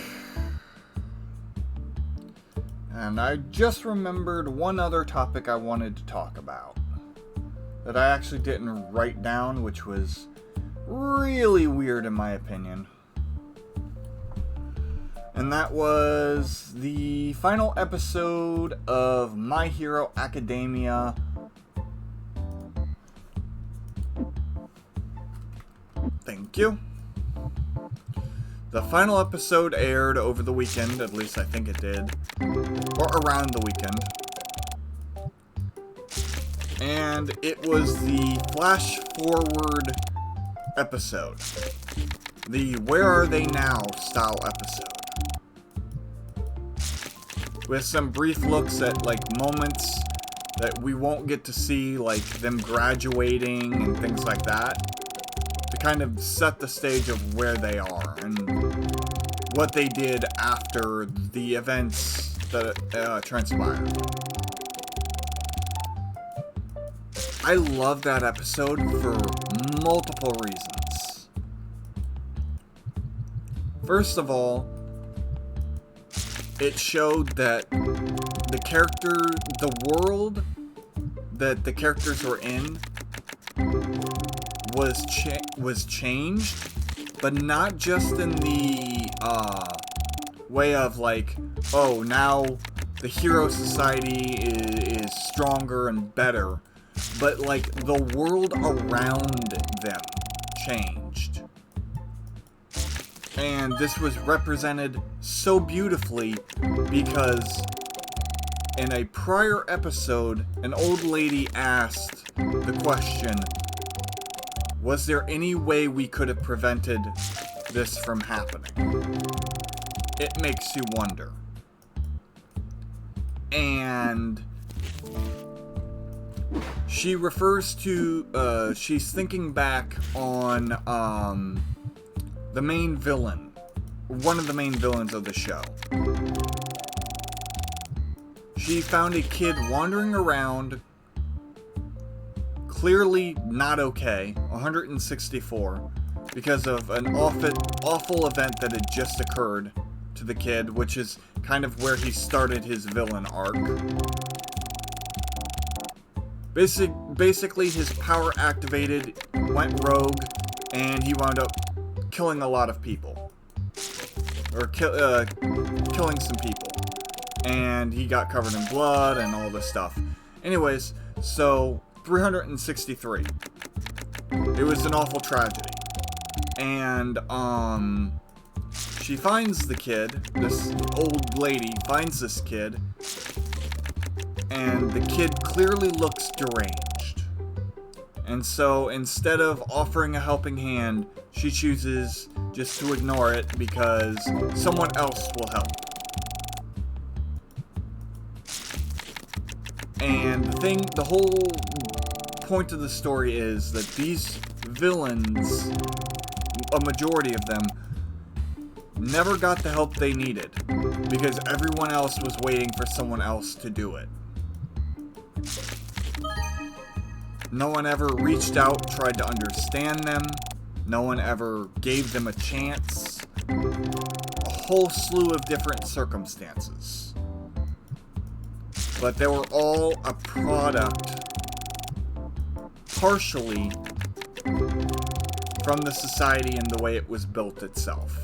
And I just remembered one other topic I wanted to talk about that I actually didn't write down, which was really weird in my opinion. And that was the final episode of My Hero Academia. Thank you. The final episode aired over the weekend, at least I think it did, or around the weekend. And it was the flash forward episode. The Where Are They Now style episode. With some brief looks at like moments that we won't get to see, like them graduating and things like that, to kind of set the stage of where they are and what they did after the events that transpired. I love that episode for multiple reasons. First of all, it showed that the world that the characters were in was changed, but not just in the way of like, oh, now the hero society is stronger and better, but like the world around them changed. And this was represented so beautifully because in a prior episode, an old lady asked the question, was there any way we could have prevented this from happening? It makes you wonder. And she refers to, she's thinking back on the main villain, one of the main villains of the show. She found a kid wandering around, clearly not okay, 164, because of an awful event that had just occurred to the kid, which is kind of where he started his villain arc. Basically, his power activated, went rogue, and he wound up killing a lot of people. Or killing some people. And he got covered in blood and all this stuff. Anyways, so 363. It was an awful tragedy. And, she finds the kid, this old lady finds this kid, and the kid clearly looks deranged. And so instead of offering a helping hand, she chooses just to ignore it because someone else will help. And the whole point of the story is that these villains, a majority of them, never got the help they needed because everyone else was waiting for someone else to do it. No one ever reached out, tried to understand them. No one ever gave them a chance. A whole slew of different circumstances. But they were all a product, partially, from the society and the way it was built itself.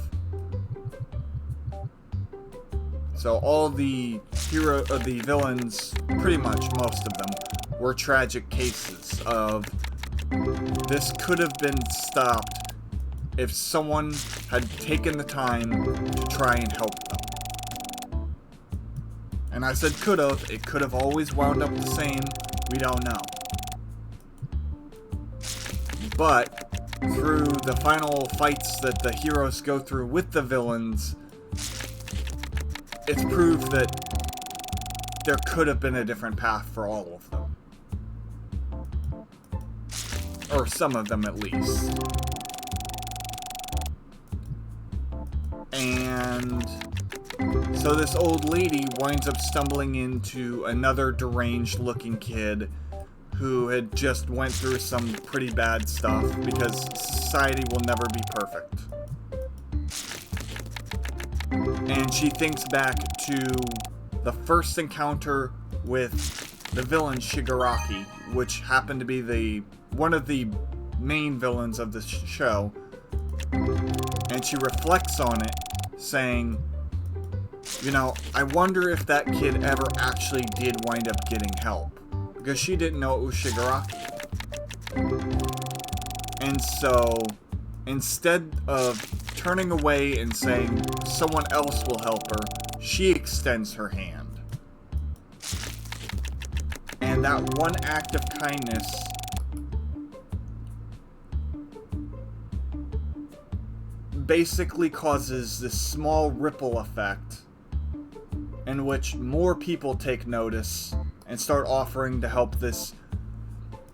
So all the villains, pretty much most of them, were tragic cases of this could have been stopped if someone had taken the time to try and help them. And I said could have. It could have always wound up the same. We don't know. But through the final fights that the heroes go through with the villains, it's proved that there could have been a different path for all of them. Or some of them at least. And so this old lady winds up stumbling into another deranged looking kid who had just went through some pretty bad stuff because society will never be perfect. And she thinks back to the first encounter with the villain Shigaraki, which happened to be one of the main villains of the show. And she reflects on it, saying, you know, I wonder if that kid ever actually did wind up getting help. Because she didn't know it was Shigaraki. And so, instead of turning away and saying someone else will help her, she extends her hand. And that one act of kindness basically causes this small ripple effect in which more people take notice and start offering to help this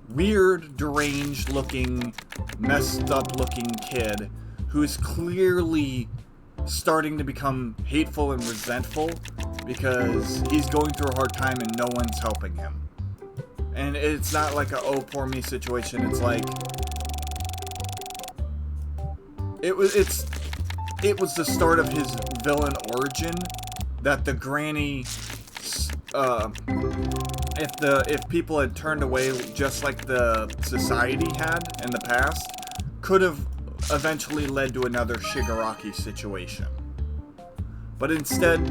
weird, deranged looking, messed up looking kid who is clearly starting to become hateful and resentful because he's going through a hard time and no one's helping him. And it's not like a oh poor me situation, it's like it was the start of his villain origin, that the granny if people had turned away just like the society had in the past, could have eventually led to another Shigaraki situation. But instead,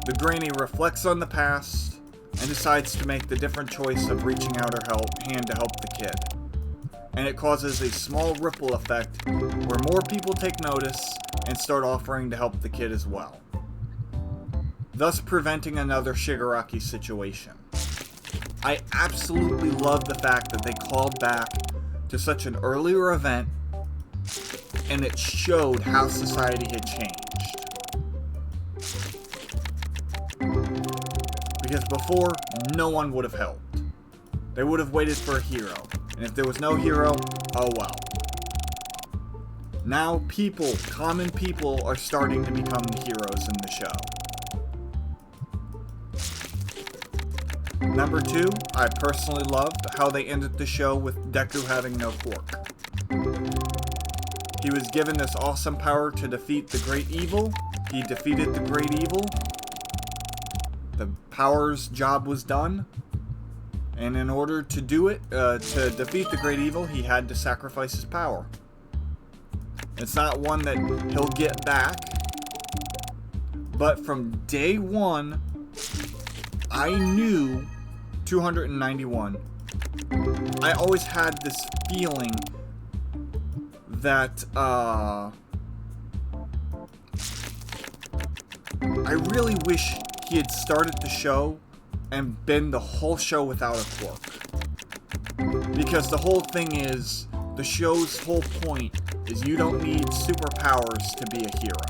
the granny reflects on the past and decides to make the different choice of reaching out her hand to help the kid. And it causes a small ripple effect where more people take notice and start offering to help the kid as well, thus preventing another Shigaraki situation. I absolutely love the fact that they called back to such an earlier event and it showed how society had changed. Because before, no one would have helped. They would have waited for a hero. And if there was no hero, oh well. Now people, common people, are starting to become the heroes in the show. Number 2, I personally loved how they ended the show with Deku having no quirk. He was given this awesome power to defeat the great evil. He defeated the great evil. The power's job was done. And in order to do it, to defeat the great evil, he had to sacrifice his power. It's not one that he'll get back. But from day one, I knew 291. I always had this feeling that I really wish he had started the show and been the whole show without a quirk. Because the whole thing is, the show's whole point is you don't need superpowers to be a hero.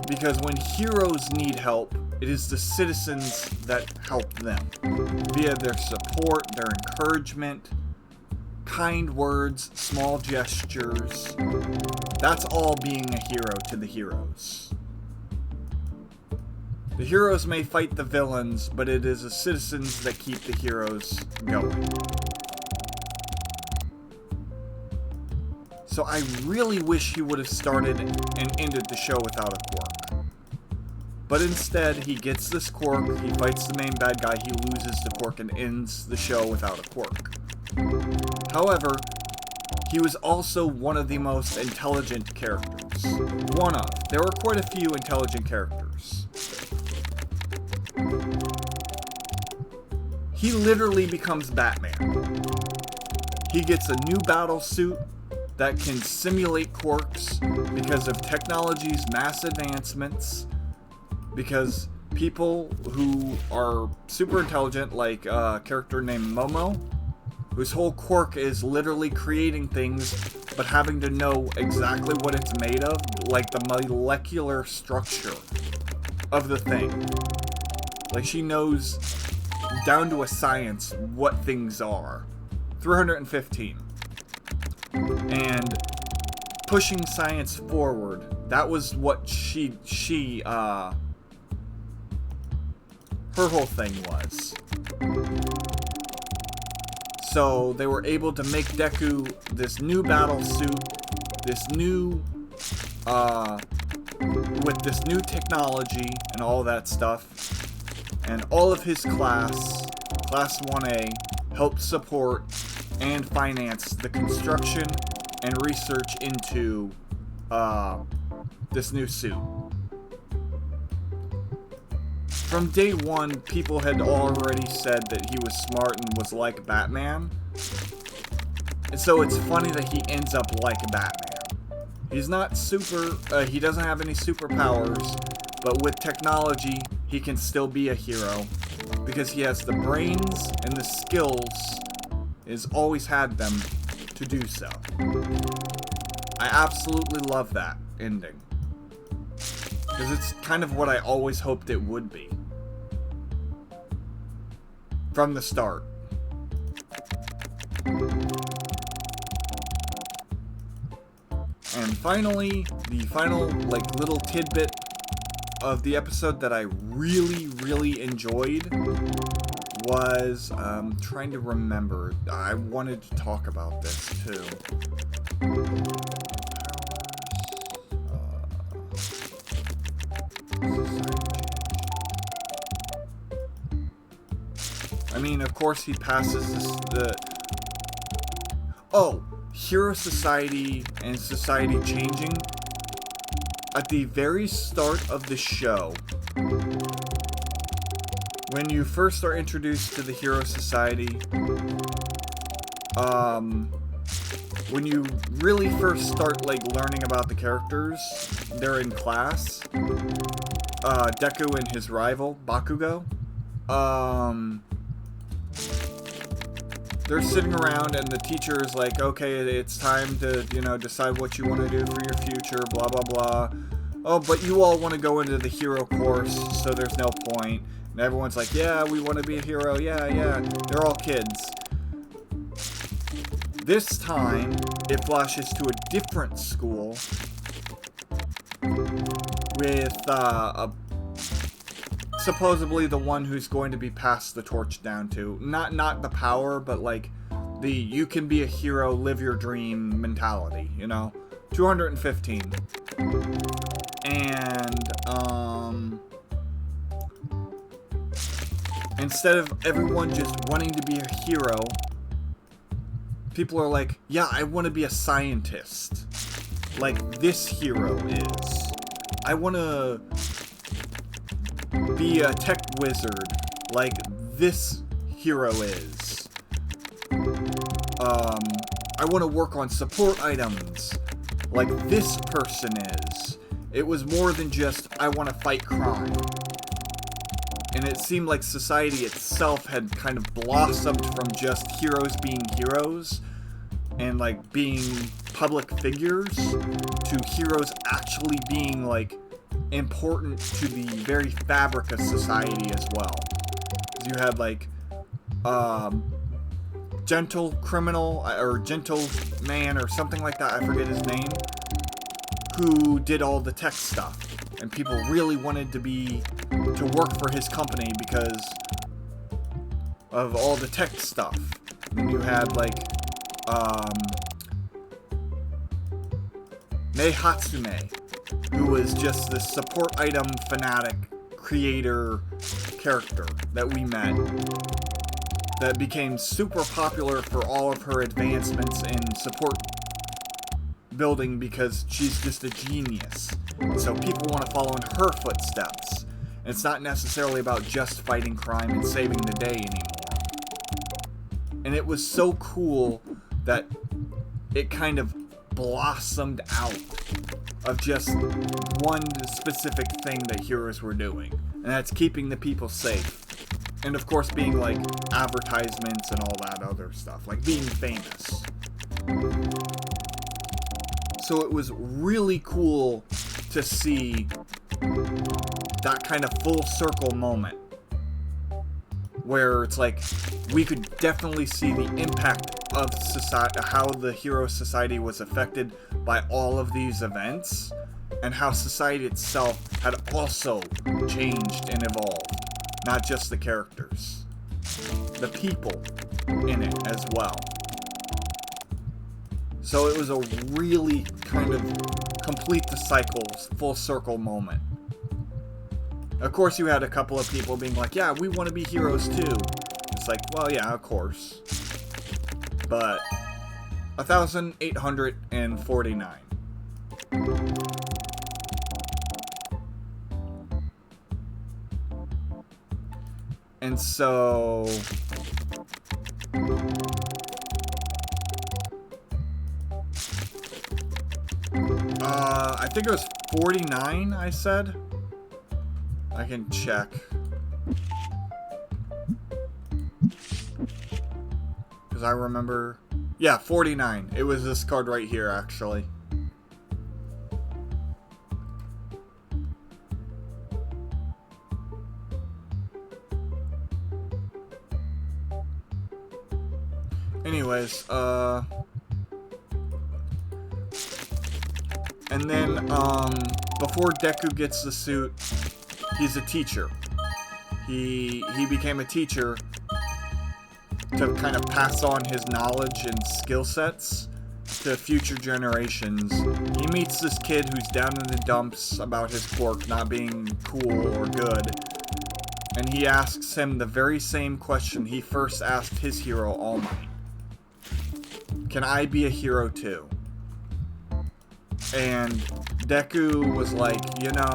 Because when heroes need help, it is the citizens that help them. Via their support, their encouragement, kind words, small gestures. That's all being a hero to the heroes. The heroes may fight the villains, but it is the citizens that keep the heroes going. So I really wish he would have started and ended the show without a quirk. But instead, he gets this quirk, he fights the main bad guy, he loses the quirk and ends the show without a quirk. However, he was also one of the most intelligent characters. There were quite a few intelligent characters. He literally becomes Batman. He gets a new battle suit that can simulate quirks because of technology's mass advancements, because people who are super intelligent, like a character named Momo, whose whole quirk is literally creating things, but having to know exactly what it's made of, like the molecular structure of the thing. Like, she knows down to a science what things are. 315. And pushing science forward, that was what her whole thing was. So they were able to make Deku this new battle suit, this new, with this new technology and all that stuff, and all of his Class 1A, helped support and finance the construction and research into this new suit. From day one, people had already said that he was smart and was like Batman. And so it's funny that he ends up like Batman. He's not he doesn't have any superpowers, but with technology, he can still be a hero. Because he has the brains and the skills, has always had them to do so. I absolutely love that ending. Because it's kind of what I always hoped it would be. From the start. And finally, the final, little tidbit of the episode that I really, really enjoyed was, trying to remember. I wanted to talk about this, too. I mean, of course, he passes Hero Society and society changing. At the very start of the show, when you first are introduced to the Hero Society, when you really first start, learning about the characters, they're in class, Deku and his rival, Bakugo, they're sitting around and the teacher is like, okay, it's time to, decide what you want to do for your future, blah, blah, blah. Oh, but you all want to go into the hero course, so there's no point. And everyone's like, yeah, we want to be a hero, yeah. They're all kids. This time, it flashes to a different school with, supposedly the one who's going to be passed the torch down to. Not the power, but the you can be a hero, live your dream mentality, 215. And, instead of everyone just wanting to be a hero, people are like, yeah, I want to be a scientist. Like this hero is. I want to be a tech wizard like this hero is. I want to work on support items like this person is. It was more than just, I want to fight crime. And it seemed like society itself had kind of blossomed from just heroes being heroes and being public figures to heroes actually being important to the very fabric of society as well. You had gentle criminal or gentle man or something like that, I forget his name, who did all the tech stuff, and people really wanted to work for his company because of all the tech stuff. And you had Mei Hatsune, who was just the support item fanatic creator character that we met, that became super popular for all of her advancements in support building because she's just a genius. So people want to follow in her footsteps. And it's not necessarily about just fighting crime and saving the day anymore. And it was so cool that it kind of blossomed out of just one specific thing that heroes were doing. And that's keeping the people safe. And of course being advertisements and all that other stuff. Being famous. So it was really cool to see that kind of full circle moment. Where it's we could definitely see the impact of society, how the hero society was affected by all of these events, and how society itself had also changed and evolved. Not just the characters. The people in it as well. So it was a really kind of complete the cycles, full circle moment. Of course, you had a couple of people being like, yeah, we want to be heroes too. It's like, well, yeah, of course. But 1,849. And so I think it was 49, I said. I can check. Because I remember... Yeah, 49. It was this card right here, actually. Anyways, and then, before Deku gets the suit, he's a teacher. He became a teacher to kind of pass on his knowledge and skill sets to future generations. He meets this kid who's down in the dumps about his quirk not being cool or good, and he asks him the very same question he first asked his hero, All Might. Can I be a hero too? And Deku was like, you know,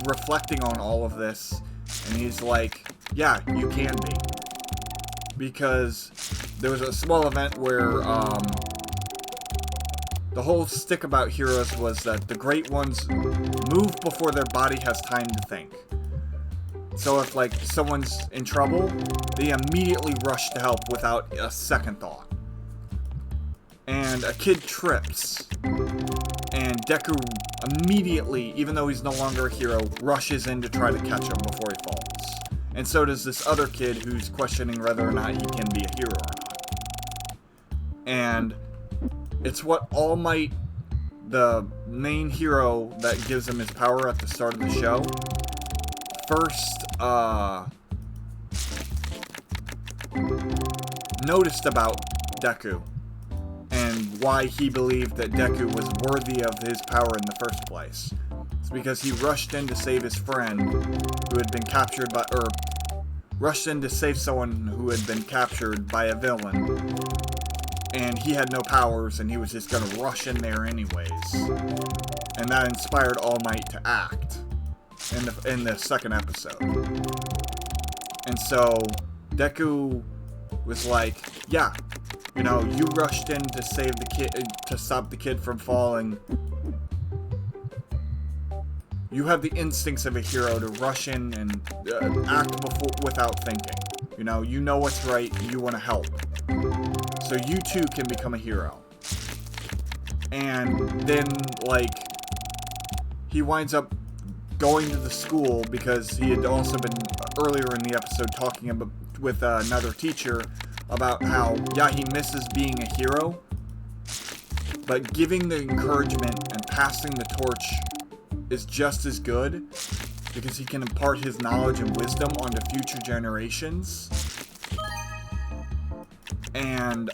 reflecting on all of this, and he's like, yeah, you can be. Because there was a small event where the whole stick about heroes was that the great ones move before their body has time to think. So if, like, someone's in trouble, they immediately rush to help without a second thought. And a kid trips, and Deku immediately, even though he's no longer a hero, rushes in to try to catch him before he falls. And so does this other kid who's questioning whether or not he can be a hero or not. And it's what All Might, the main hero that gives him his power at the start of the show, first noticed about Deku. And why he believed that Deku was worthy of his power in the first place. It's because he rushed in to save his friend who had been captured by, or rushed in to save someone who had been captured by a villain. And he had no powers, and he was just gonna rush in there anyways. And that inspired All Might to act in the second episode. And so Deku was like, yeah, you know, you rushed in to save the kid, to stop the kid from falling. You have the instincts of a hero to rush in and act without thinking. You know what's right, you want to help. So you too can become a hero. And then, like, he winds up going to the school because he had also been, earlier in the episode, talking about, with another teacher about how, yeah, he misses being a hero, but giving the encouragement and passing the torch is just as good because he can impart his knowledge and wisdom onto future generations. And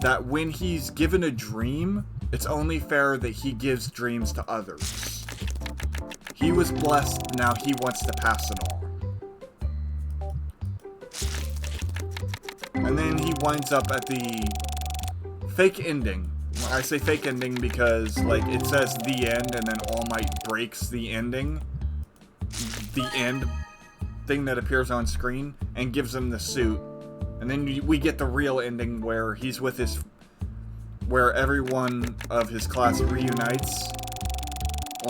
that when he's given a dream, it's only fair that he gives dreams to others. He was blessed, now he wants to pass it on. And then he winds up at the fake ending. I say fake ending because, like, it says the end, and then All Might breaks the ending. The end thing that appears on screen, and gives him the suit. And then we get the real ending where he's with his... where everyone of his class reunites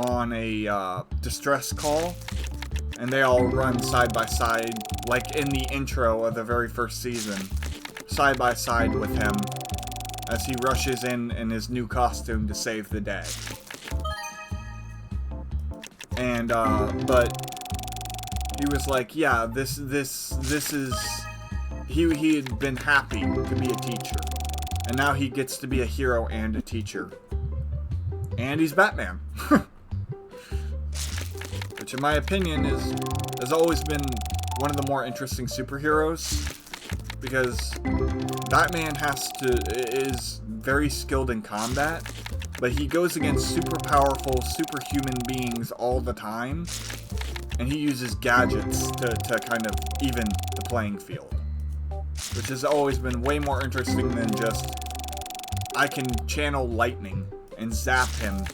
on a distress call. And they all run side by side, like in the intro of the very first season. Side by side with him as he rushes in his new costume to save the day. And but he was like, yeah, this is he had been happy to be a teacher, and now he gets to be a hero and a teacher, and he's Batman. Which in my opinion has always been one of the more interesting superheroes. because Batman is very skilled in combat, but he goes against super powerful, superhuman beings all the time, and he uses gadgets to kind of even the playing field, which has always been way more interesting than just, I can channel lightning and zap him,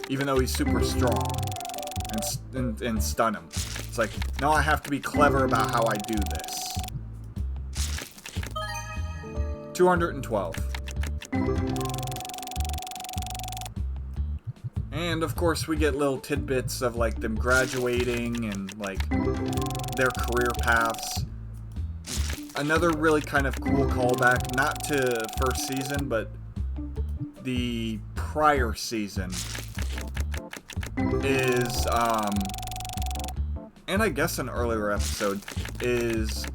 even though he's super strong, and stun him. It's like, no, I have to be clever about how I do this. 212. And of course we get little tidbits of like them graduating and like their career paths. Another really kind of cool callback, not to first season, but the prior season is, and I guess an earlier episode, is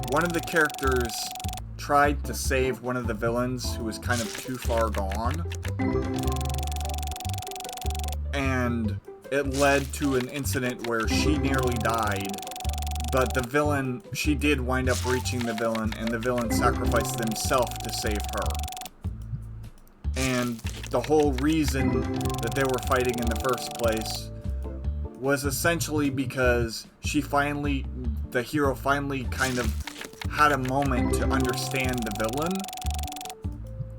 one of the characters tried to save one of the villains who was kind of too far gone. And it led to an incident where she nearly died, but the villain, she did wind up reaching the villain, and the villain sacrificed himself to save her. And the whole reason that they were fighting in the first place was essentially because the hero finally kind of had a moment to understand the villain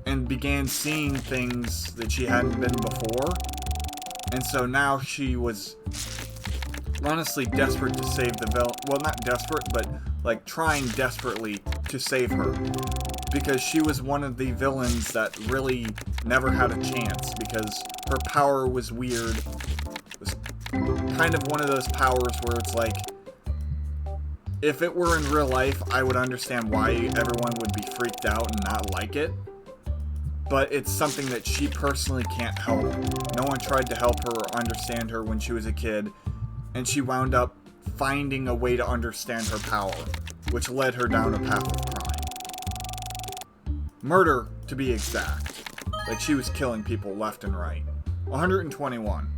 and began seeing things that she hadn't been before. And so now she was honestly desperate to save the villain. Well, not desperate, but like trying desperately to save her. Because she was one of the villains that really never had a chance, because her power was weird. It was kind of one of those powers where it's like, if it were in real life, I would understand why everyone would be freaked out and not like it. But it's something that she personally can't help. No one tried to help her or understand her when she was a kid, and she wound up finding a way to understand her power, which led her down a path of crime. Murder, to be exact. Like, she was killing people left and right. 121.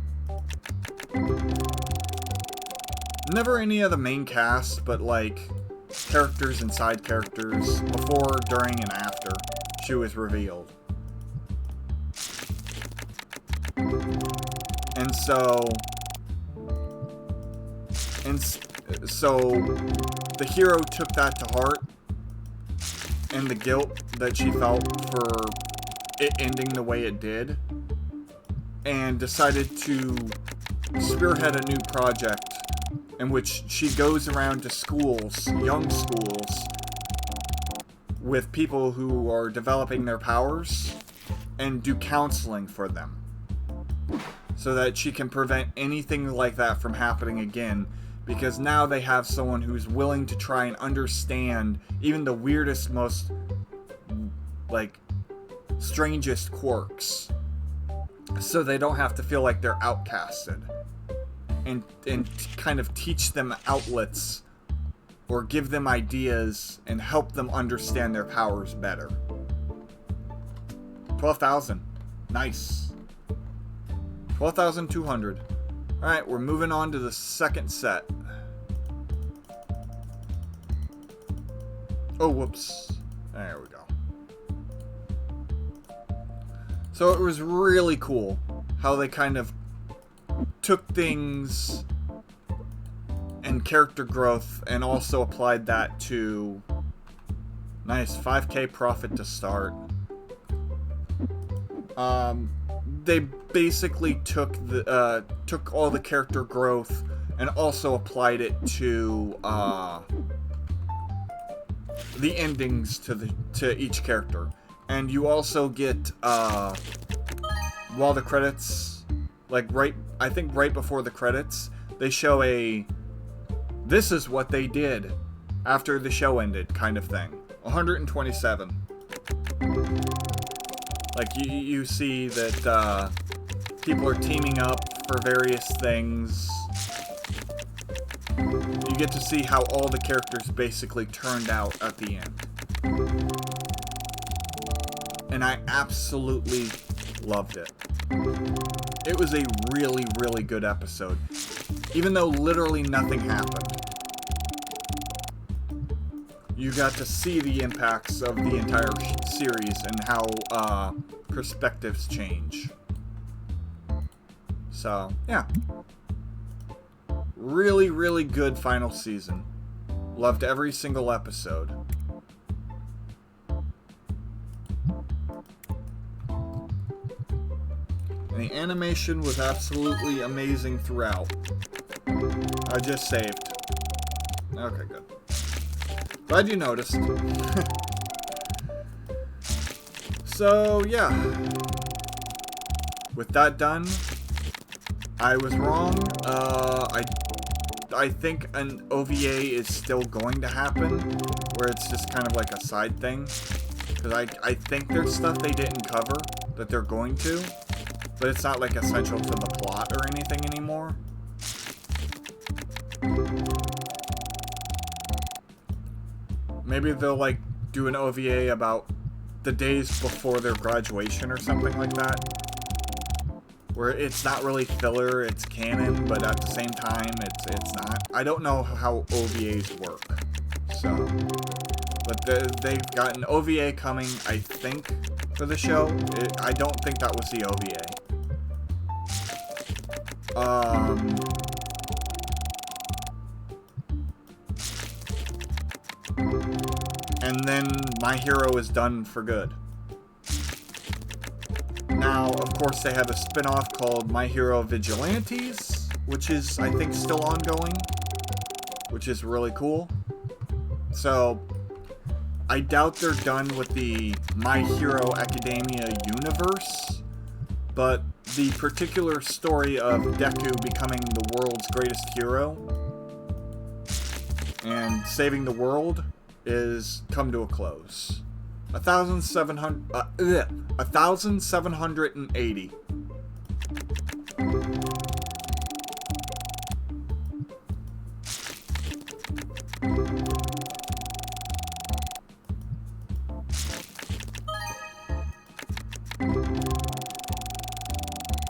Never any of the main cast, but like characters and side characters before, during, and after she was revealed. And so the hero took that to heart, and the guilt that she felt for it ending the way it did, and decided to spearhead a new project in which she goes around to schools, young schools, with people who are developing their powers, and do counseling for them, so that she can prevent anything like that from happening again, because now they have someone who's willing to try and understand even the weirdest, most, like, strangest quirks, so they don't have to feel like they're outcasted, and kind of teach them outlets, or give them ideas, and help them understand their powers better. 12,000. Nice. 12,200. Alright, we're moving on to the second set. Oh, whoops. There we go. So it was really cool how they kind of took things and character growth and also applied that to nice 5k profit to start. They basically took all the character growth and also applied it to the endings to each character. And you also get while the credits, like I think right before the credits, they show this is what they did after the show ended kind of thing. 127. Like, you see that people are teaming up for various things. You get to see how all the characters basically turned out at the end. And I absolutely loved it. It was a really, really good episode, even though literally nothing happened. you got to see the impacts of the entire series and how perspectives change. So, yeah. Really, really good final season. Loved every single episode. And the animation was absolutely amazing throughout. I just saved. Okay, good. Glad you noticed. So, yeah. With that done, I was wrong. I think an OVA is still going to happen, where it's just kind of like a side thing. Because I think there's stuff they didn't cover that they're going to, but it's not like essential to the plot or anything anymore. Maybe they'll like do an OVA about the days before their graduation or something like that, where it's not really filler, it's canon, but at the same time, it's not. I don't know how OVAs work, so. But they've got an OVA coming, I think, for the show. I don't think that was the OVA. And then My Hero is done for good. Now, of course, they have a spin-off called My Hero Vigilantes, which is, I think, still ongoing, which is really cool. So, I doubt they're done with the My Hero Academia universe, but the particular story of Deku becoming the world's greatest hero and saving the world is come to a close. 1,780.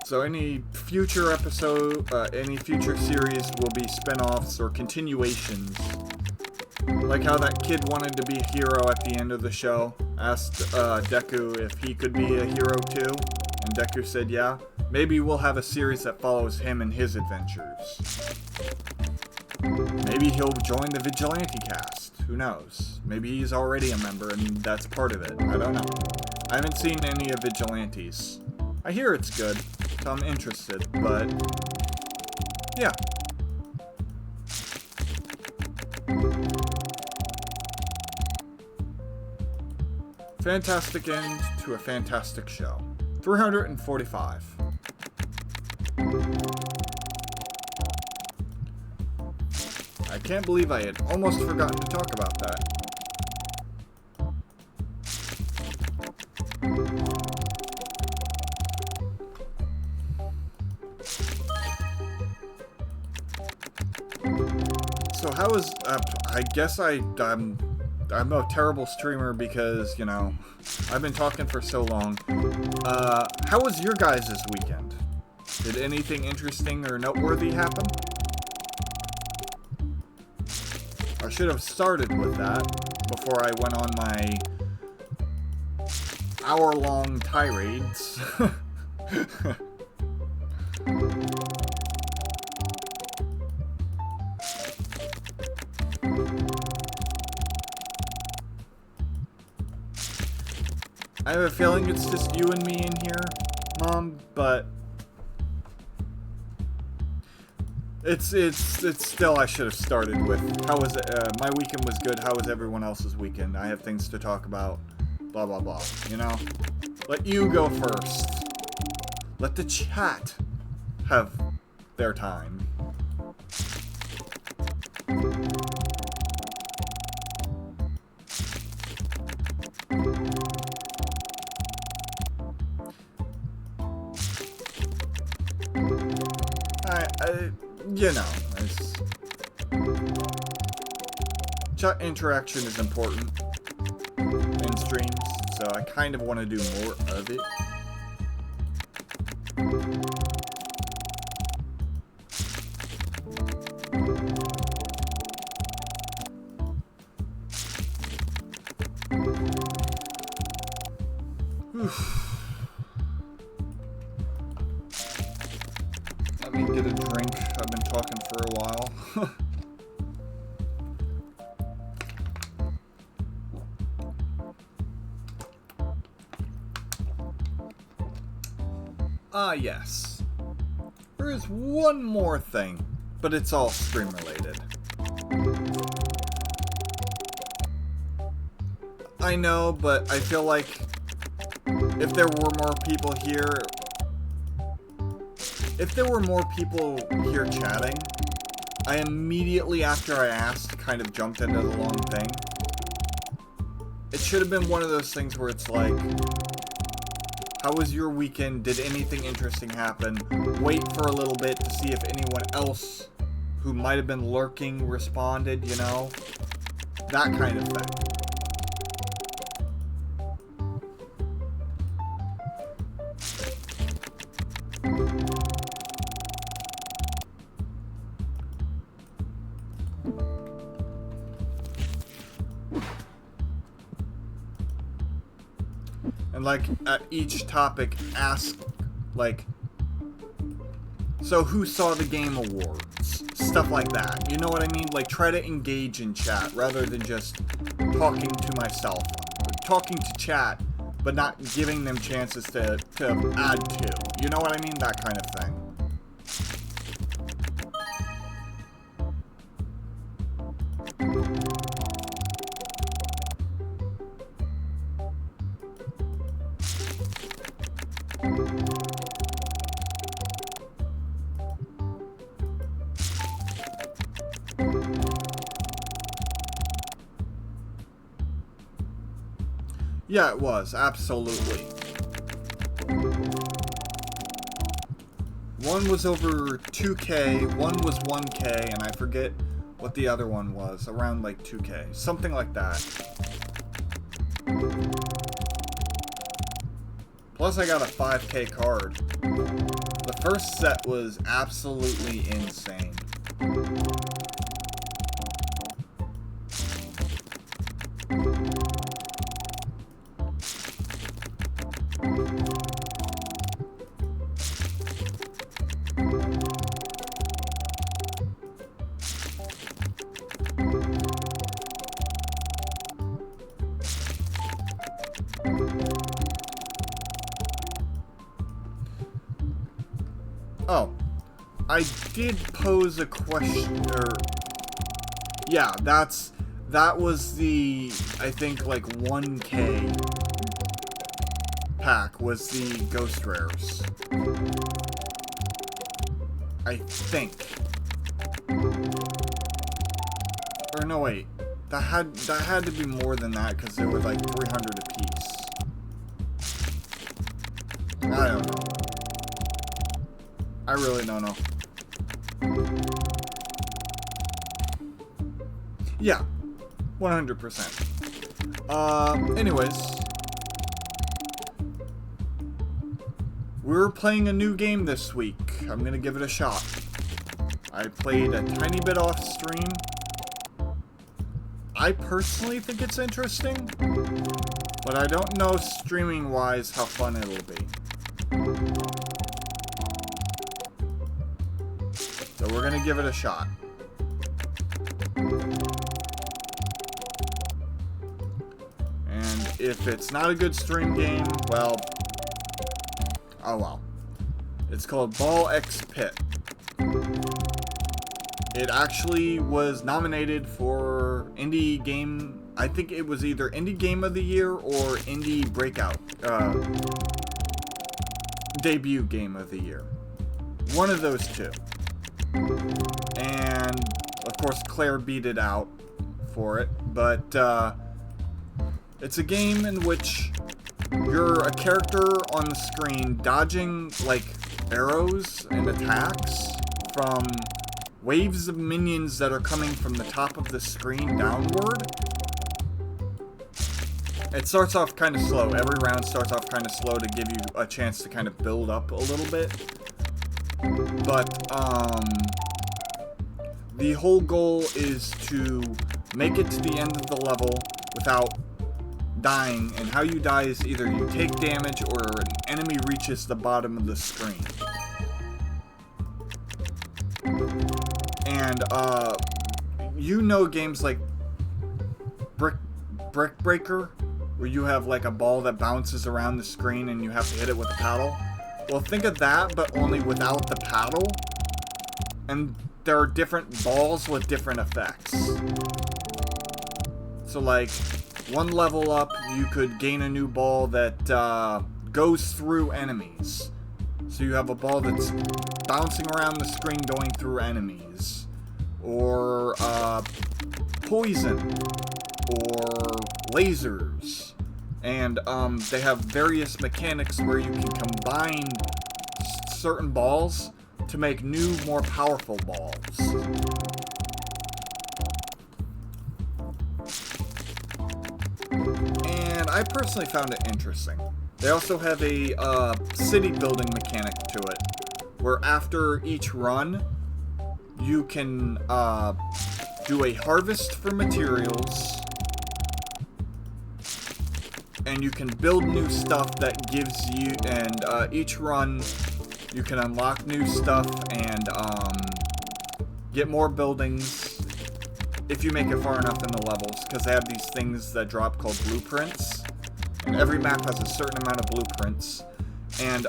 So any future episode, any future series will be spin-offs or continuations. Like how that kid wanted to be a hero at the end of the show, asked Deku if he could be a hero too, and Deku said yeah. Maybe we'll have a series that follows him and his adventures. Maybe he'll join the Vigilante cast. Who knows? Maybe he's already a member and that's part of it. I don't know. I haven't seen any of Vigilantes. I hear it's good, so I'm interested, but yeah. Fantastic end to a fantastic show. 345. I can't believe I had almost forgotten to talk about that. So how is, I guess I'm a terrible streamer because, you know, I've been talking for so long. How was your guys' weekend? Did anything interesting or noteworthy happen? I should have started with that before I went on my hour-long tirades. I have a feeling it's just you and me in here, Mom, but it's still, I should have started with, how was it, my weekend was good, how was everyone else's weekend? I have things to talk about, blah, blah, blah, you know? Let you go first. Let the chat have their time. You know, chat interaction is important in streams, so I kind of want to do more of it. Let me get a drink. I've been talking for a while. Yes. There is one more thing, but it's all stream related. I know, but I feel like if there were more people here, chatting, I immediately after I asked kind of jumped into the long thing. It should have been one of those things where it's like, how was your weekend? Did anything interesting happen? Wait for a little bit to see if anyone else who might have been lurking responded, you know? That kind of thing. And like at each topic ask like, so who saw the Game Awards? Stuff like that. You know what I mean? Like try to engage in chat rather than just talking to myself. Talking to chat, but not giving them chances to add to. You know what I mean? That kind of thing. Yeah, it was, absolutely. One was over 2K, one was 1K, and I forget what the other one was, around like 2K, something like that. Plus I got a 5K card. The first set was absolutely insane. Oh, I did pose a question, or yeah, that was the, I think like 1K pack was the Ghost Rares. I think. Or no, wait. That had to be more than that because they were like 300 apiece. I don't know. I really don't know. Yeah, 100%. Anyways. We're playing a new game this week. I'm gonna give it a shot. I played a tiny bit off stream. I personally think it's interesting, but I don't know streaming-wise how fun it'll be. So we're gonna give it a shot. And if it's not a good stream game, well, oh well. It's called Ball X Pit. It actually was nominated for Indie Game, I think it was either Indie Game of the Year or Indie Breakout, Debut Game of the Year. One of those two. And, of course, Claire beat it out for it, but it's a game in which you're a character on the screen dodging, like, arrows and attacks from waves of minions that are coming from the top of the screen downward. It starts off kind of slow. Every round starts off kind of slow to give you a chance to kind of build up a little bit. But, the whole goal is to make it to the end of the level without dying, and how you die is either you take damage or an enemy reaches the bottom of the screen. And, you know games like Brick Breaker, where you have like a ball that bounces around the screen and you have to hit it with a paddle? Well, think of that, but only without the paddle. And there are different balls with different effects. So like, one level up, you could gain a new ball that goes through enemies. So you have a ball that's bouncing around the screen going through enemies. Or poison. Or lasers. And they have various mechanics where you can combine certain balls to make new, more powerful balls. And I personally found it interesting. They also have a city building mechanic to it, where after each run, you can do a harvest for materials, and you can build new stuff that gives you, and each run you can unlock new stuff and get more buildings if you make it far enough in the levels, because they have these things that drop called blueprints, and every map has a certain amount of blueprints. And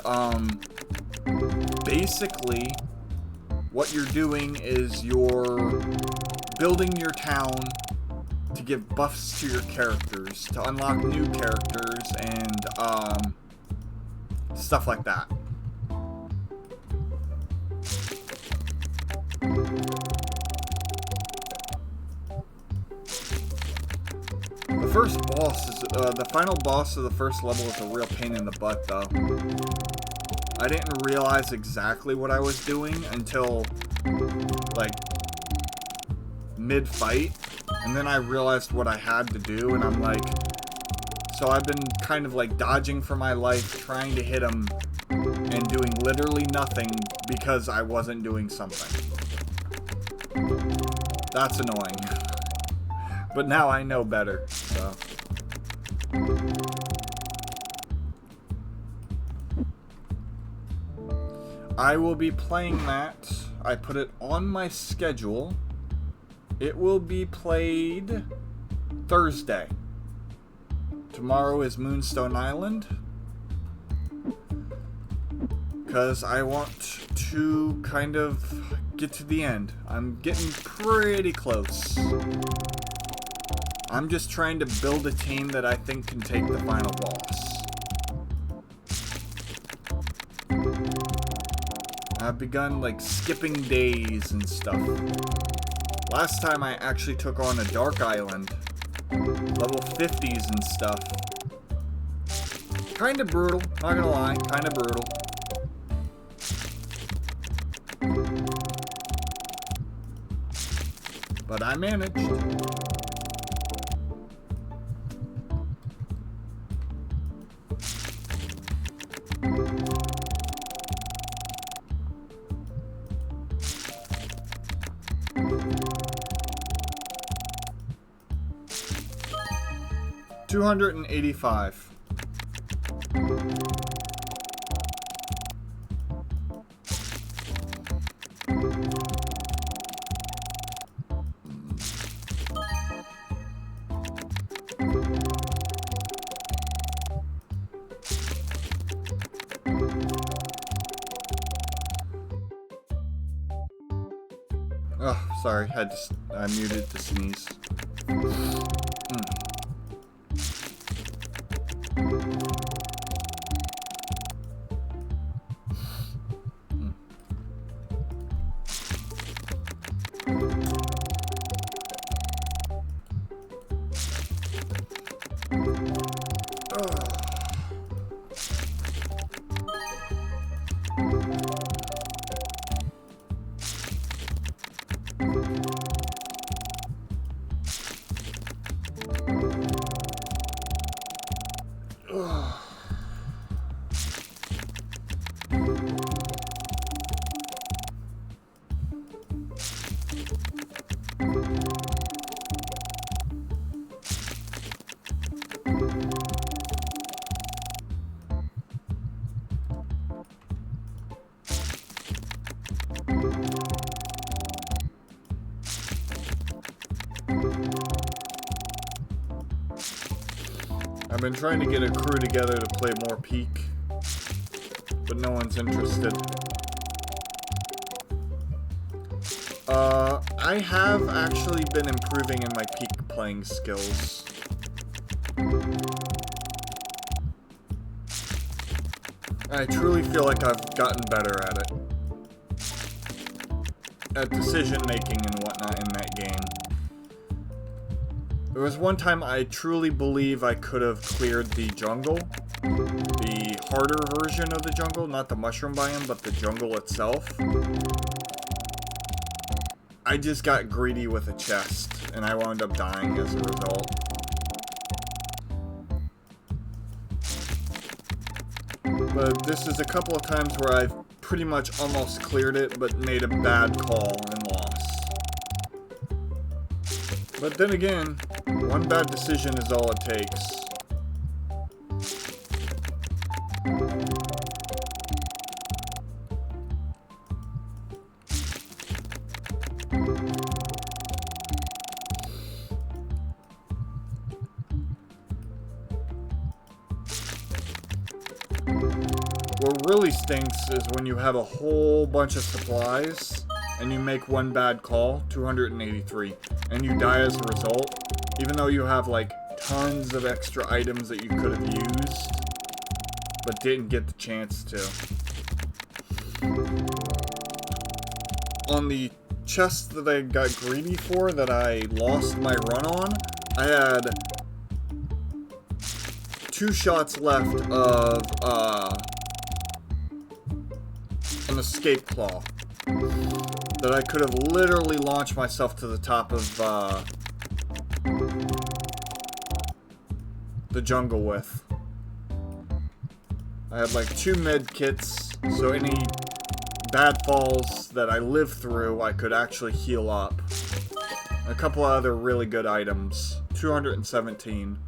basically what you're doing is you're building your town to give buffs to your characters, to unlock new characters, and stuff like that. The first boss is, the final boss of the first level is a real pain in the butt, though. I didn't realize exactly what I was doing until, like, mid-fight, and then I realized what I had to do, and I'm like, so I've been kind of like dodging for my life, trying to hit him, and doing literally nothing because I wasn't doing something. That's annoying. But now I know better, so. I will be playing that. I put it on my schedule. It will be played Thursday. Tomorrow is Moonstone Island. Because I want to kind of get to the end. I'm getting pretty close. I'm just trying to build a team that I think can take the final boss. I've begun like skipping days and stuff. Last time I actually took on a Dark Island. Level 50s and stuff. Kinda brutal, not gonna lie, kinda brutal. But I managed. $285. Oh, sorry, I muted to sneeze. I've been trying to get a crew together to play more Peak, but no one's interested. I have actually been improving in my Peak playing skills. I truly feel like I've gotten better at it. At decision making and whatnot in that game. There was one time I truly believe I could have cleared the jungle. The harder version of the jungle, not the mushroom biome, but the jungle itself. I just got greedy with a chest, and I wound up dying as a result. But this is a couple of times where I've pretty much almost cleared it, but made a bad call and lost. But then again, one bad decision is all it takes. What really stinks is when you have a whole bunch of supplies and you make one bad call, 283, and you die as a result, even though you have like tons of extra items that you could have used, but didn't get the chance to. On the chest that I got greedy for, that I lost my run on, I had 2 shots left of, an escape claw that I could have literally launched myself to the top of the jungle with. I had like 2 med kits, so any bad falls that I lived through, I could actually heal up. A couple of other really good items. 217.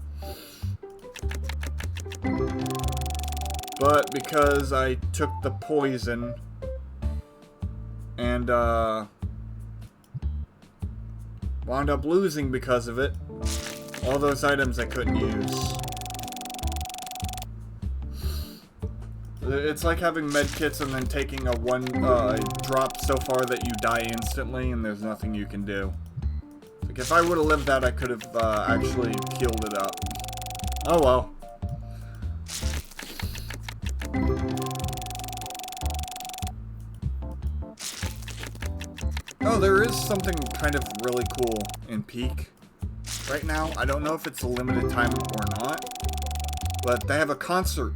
But because I took the poison and wound up losing because of it, all those items I couldn't use. It's like having medkits and then taking a drop so far that you die instantly and there's nothing you can do. Like if I would have lived that, I could have actually healed it up. Oh well. Oh, there is something kind of really cool in Peak right now. I don't know if it's a limited time or not, but they have a concert.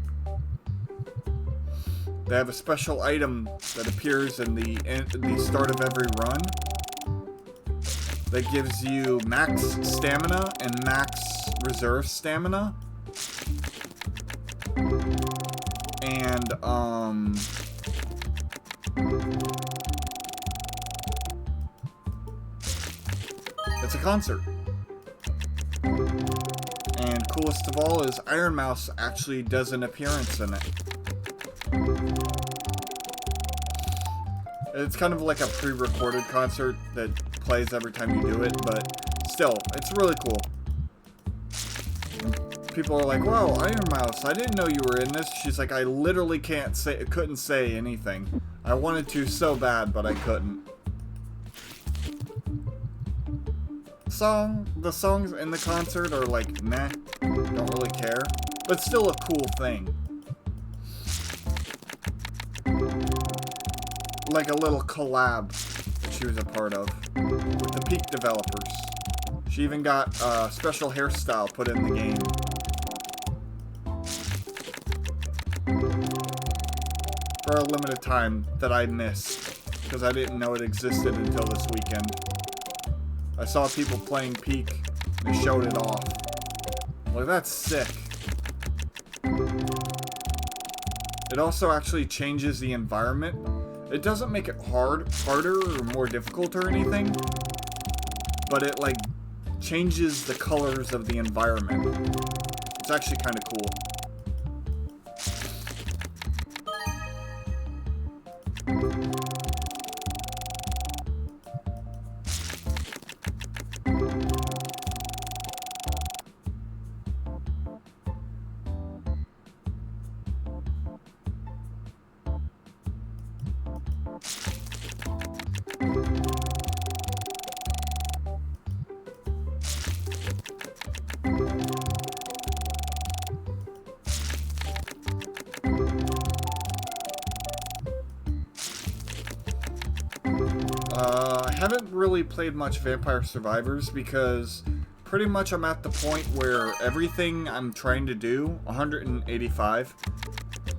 They have a special item that appears in the start of every run that gives you max stamina and max reserve stamina. And, it's a concert. And coolest of all is Iron Mouse actually does an appearance in it. It's kind of like a pre-recorded concert that plays every time you do it, but still, it's really cool. People are like, "Wow, Iron Mouse, I didn't know you were in this." She's like, "I literally couldn't say anything. I wanted to so bad, but I couldn't." The songs in the concert are like, meh, don't really care, but still a cool thing. Like a little collab that she was a part of with the Peak developers. She even got a special hairstyle put in the game. For a limited time that I missed, because I didn't know it existed until this weekend. I saw people playing Peak, and they showed it off. Like, that's sick. It also actually changes the environment. It doesn't make it harder or more difficult or anything, but it, like, changes the colors of the environment. It's actually kind of cool. haven't really played much Vampire Survivors because pretty much I'm at the point where everything I'm trying to do, 185,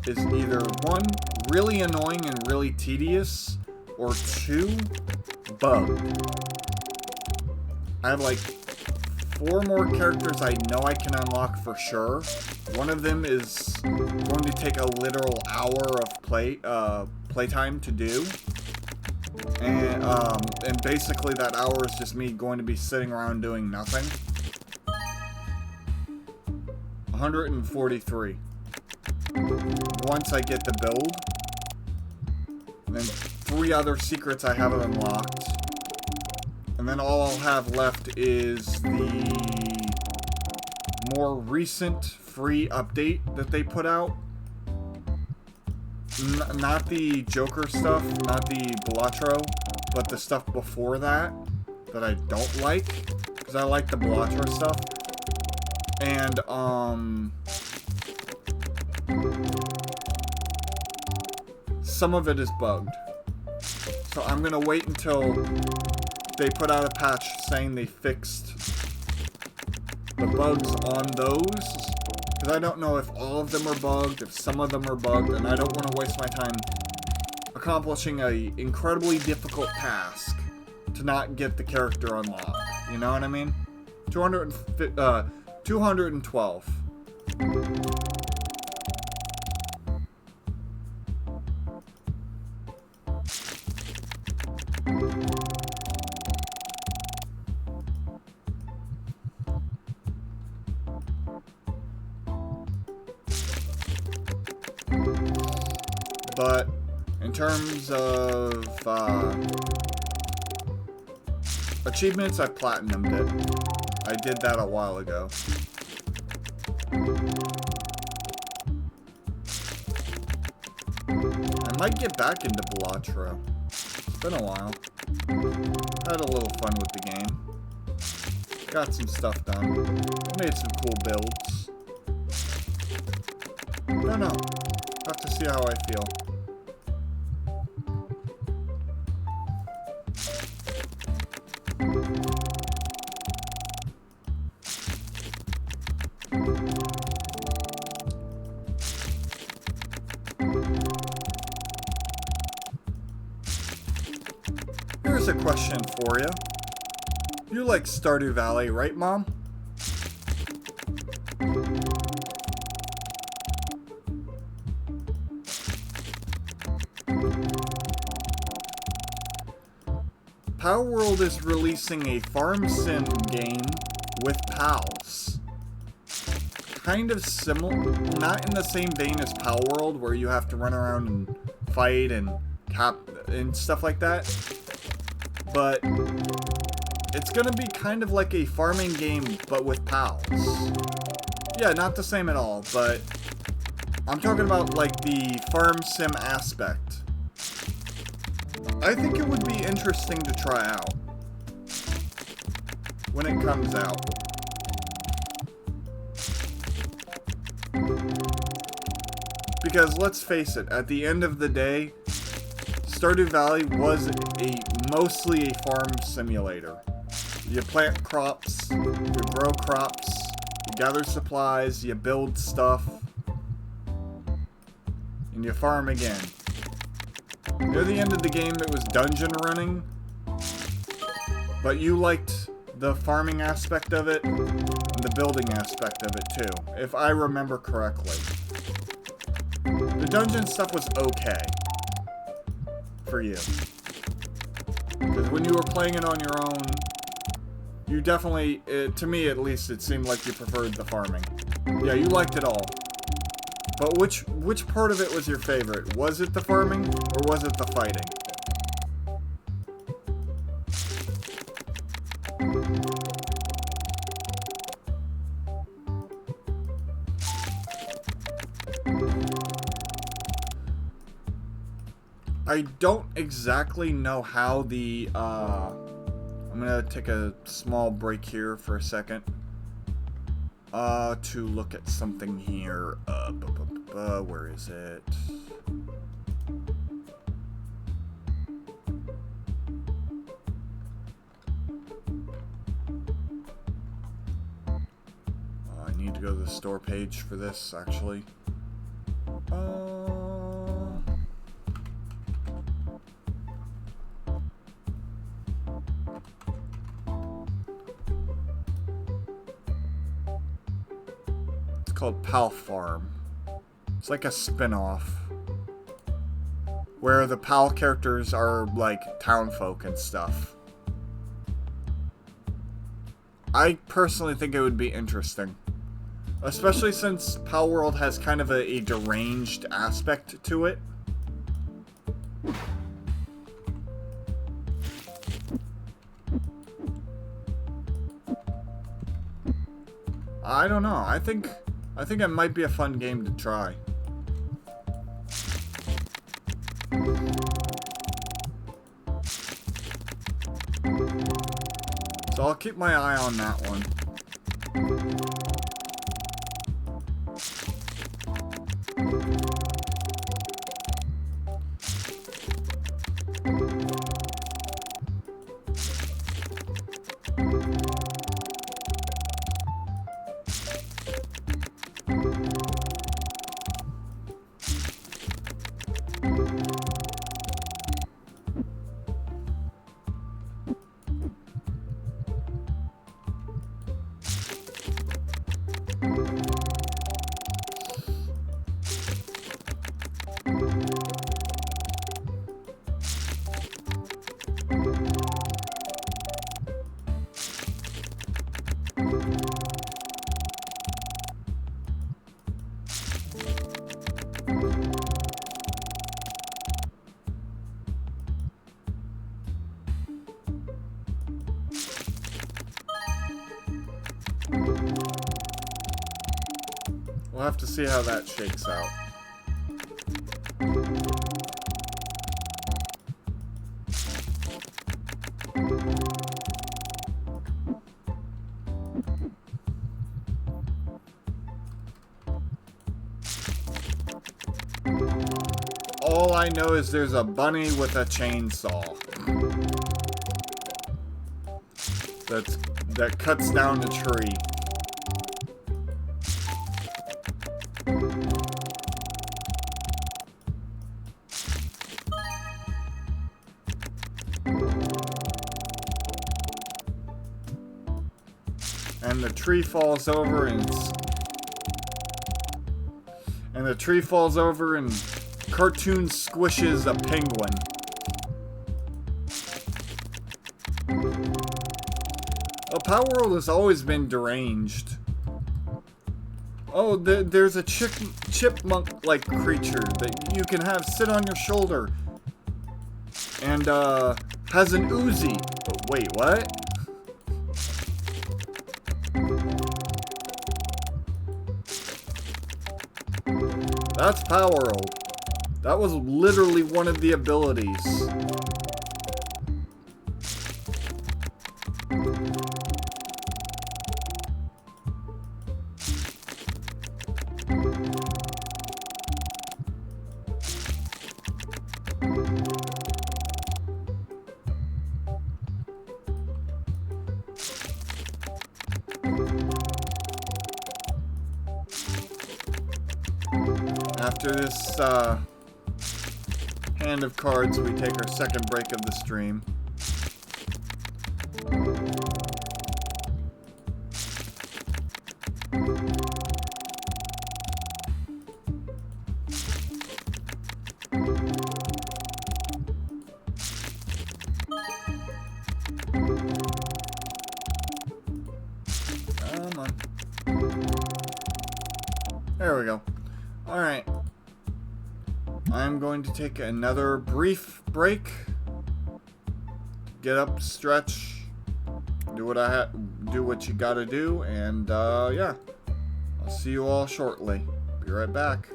is either 1, really annoying and really tedious, or 2, bugged. I have like 4 more characters I know I can unlock for sure. One of them is going to take a literal hour of playtime to do. And basically that hour is just me going to be sitting around doing nothing. 143. Once I get the build. And then 3 other secrets I haven't unlocked. And then all I'll have left is the more recent free update that they put out. Not the Joker stuff, not the Belatro, but the stuff before that I don't like, because I like the Belatro stuff. And, some of it is bugged. So I'm gonna wait until they put out a patch saying they fixed the bugs on those. Because I don't know if all of them are bugged, if some of them are bugged, and I don't want to waste my time accomplishing a incredibly difficult task to not get the character unlocked. You know what I mean? 212. But in terms of achievements, I platinumed it. I did that a while ago. I might get back into Belatro. It's been a while. Had a little fun with the game. Got some stuff done. Made some cool builds. Don't know. Have to see how I feel. Here's a question for you. You like Stardew Valley, right, Mom? Power World is releasing a farm sim game with pals. Kind of similar, not in the same vein as Power World, where you have to run around and fight and and stuff like that. But it's gonna be kind of like a farming game, but with pals. Yeah, not the same at all, but I'm talking about like the farm sim aspect. I think it would be interesting to try out when it comes out. Because let's face it, at the end of the day, Stardew Valley was mostly a farm simulator. You plant crops, you grow crops, you gather supplies, you build stuff, and you farm again. Near the end of the game, it was dungeon running, but you liked the farming aspect of it and the building aspect of it too, if I remember correctly. The dungeon stuff was okay for you, because when you were playing it on your own, you definitely, to me at least, it seemed like you preferred the farming. Yeah, you liked it all. But which part of it was your favorite? Was it the farming, or was it the fighting? I don't exactly know how the, I'm gonna take a small break here for a second. To look at something here. Where is it? go to the store page for this, actually. It's called Pal Farm. It's like a spin-off where the PAL characters are like townfolk and stuff. I personally think it would be interesting. Especially since PAL World has kind of a deranged aspect to it. I don't know. I think it might be a fun game to try. So I'll keep my eye on that one. We'll have to see how that shakes out. All I know is there's a bunny with a chainsaw that cuts down a tree. And the tree falls over and cartoon squishes a penguin. Oh, Power World has always been deranged. Oh, there's a chipmunk-like creature that you can have sit on your shoulder. And, has an Uzi. Oh, wait, what? That's Power World. That was literally one of the abilities. After this hand of cards, we take our second break of the stream. Come on. There we go. Alright. I'm going to take another brief break. Get up, stretch, do what you gotta do, and yeah. I'll see you all shortly. Be right back.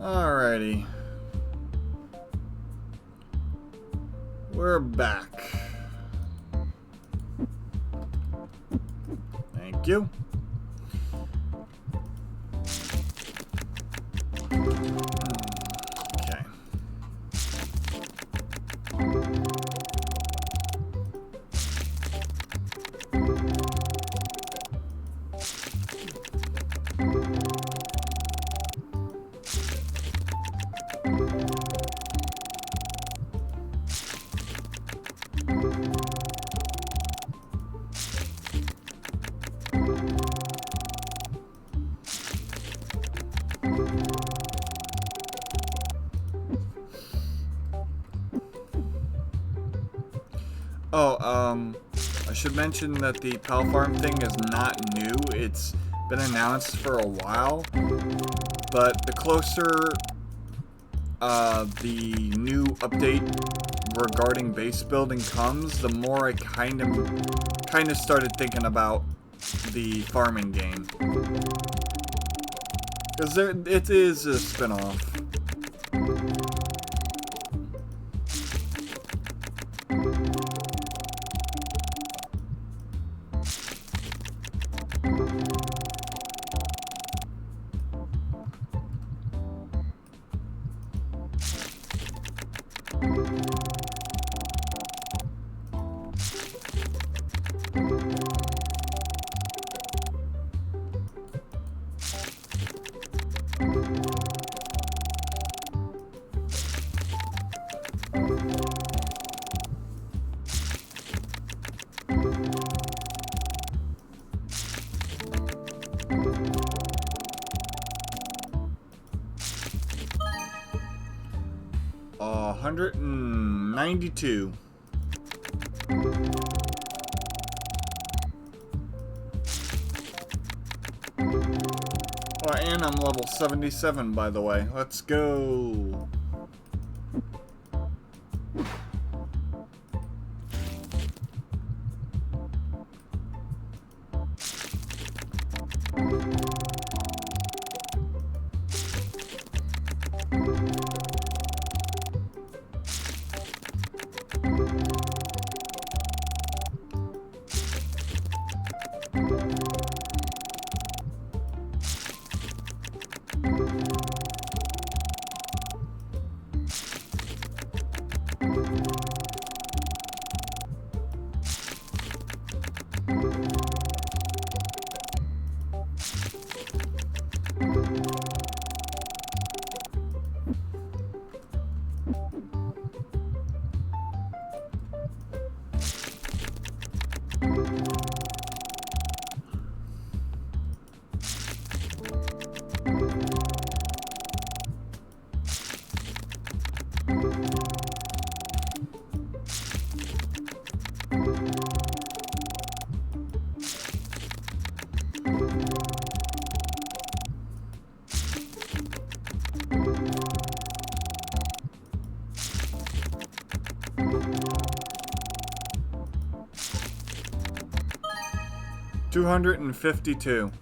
Alrighty. We're back. Thank you. Okay. I should mention that the Pal Farm thing is not new. It's been announced for a while, but the closer the new update regarding base building comes, the more I kind of started thinking about the farming game, because it is a spin-off. $192. Oh, and I'm level 77, by the way. Let's go. $252.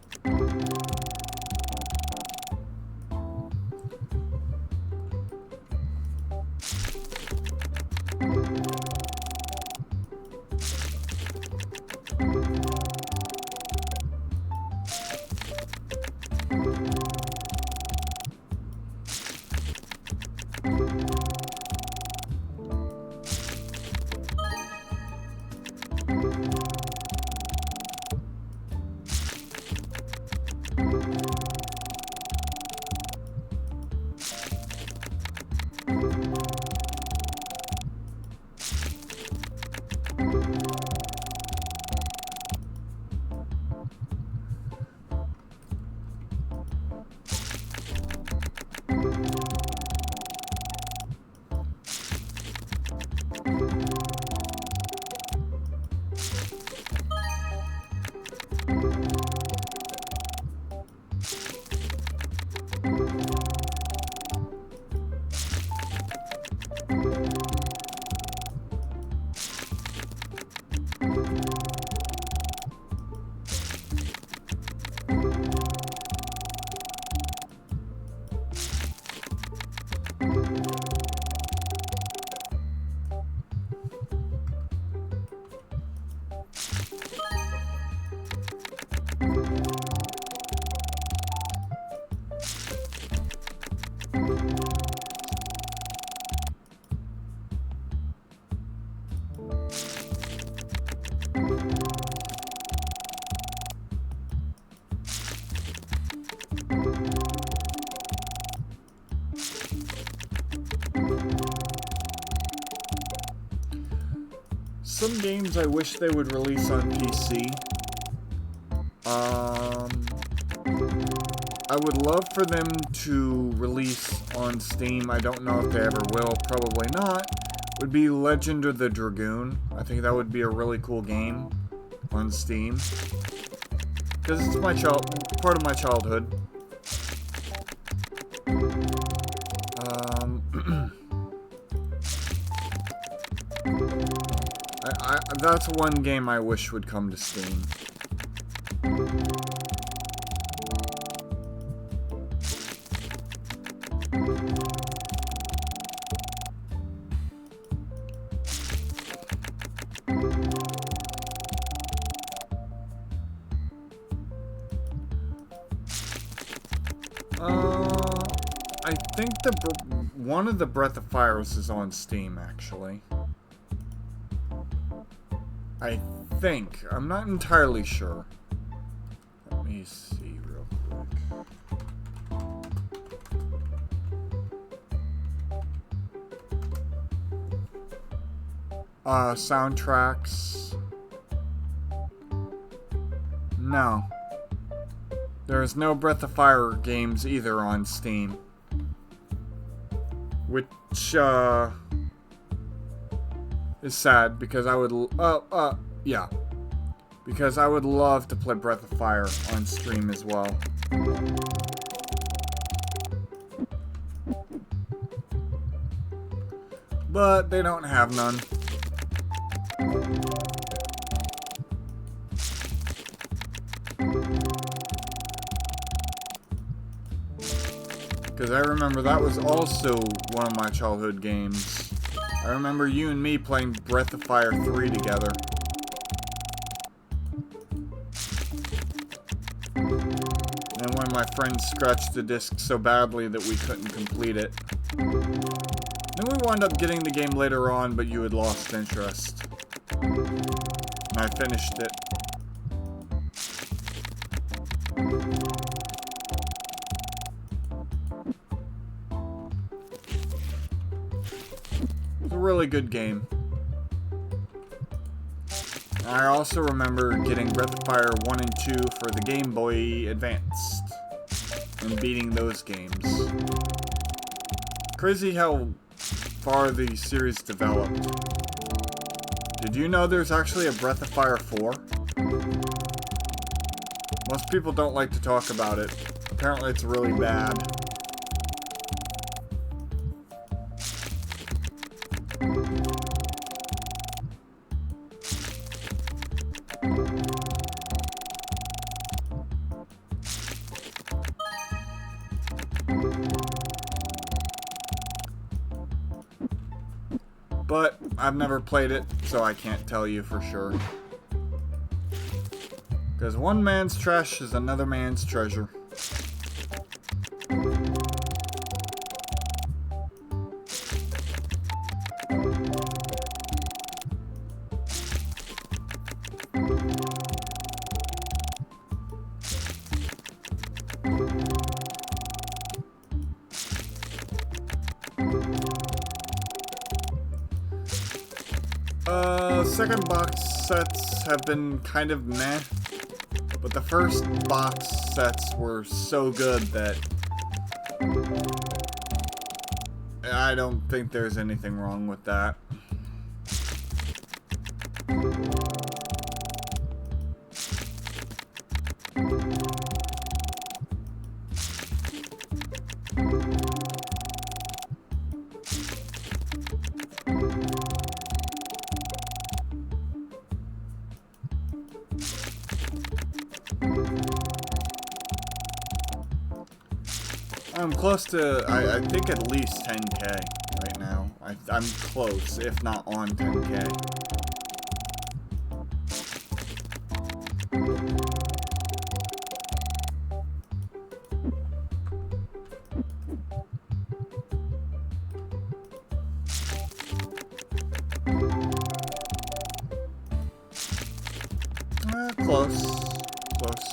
Some games I wish they would release on PC. I would love for them to release on Steam. I don't know if they ever will, probably not. Would be Legend of the Dragoon. I think that would be a really cool game on Steam. Because it's part of my childhood. That's one game I wish would come to Steam. I think one of the Breath of Fires is on Steam, actually. I think. I'm not entirely sure. Let me see real quick. Soundtracks. No. There's no Breath of Fire games either on Steam. Which, is sad because I would, yeah. Because I would love to play Breath of Fire on stream as well. But they don't have none. Because I remember that was also one of my childhood games. I remember you and me playing Breath of Fire 3 together. And when my friend scratched the disc so badly that we couldn't complete it. Then we wound up getting the game later on, but you had lost interest. And I finished it. Really good game. I also remember getting Breath of Fire 1 and 2 for the Game Boy Advanced and beating those games. Crazy how far the series developed. Did you know there's actually a Breath of Fire 4? Most people don't like to talk about it. Apparently it's really bad. But I've never played it, so I can't tell you for sure. Because one man's trash is another man's treasure. Second box sets have been kind of meh, but the first box sets were so good that I don't think there's anything wrong with that. I'm close to, I think at least 10K right now. I'm close, if not on 10K. Close. Close.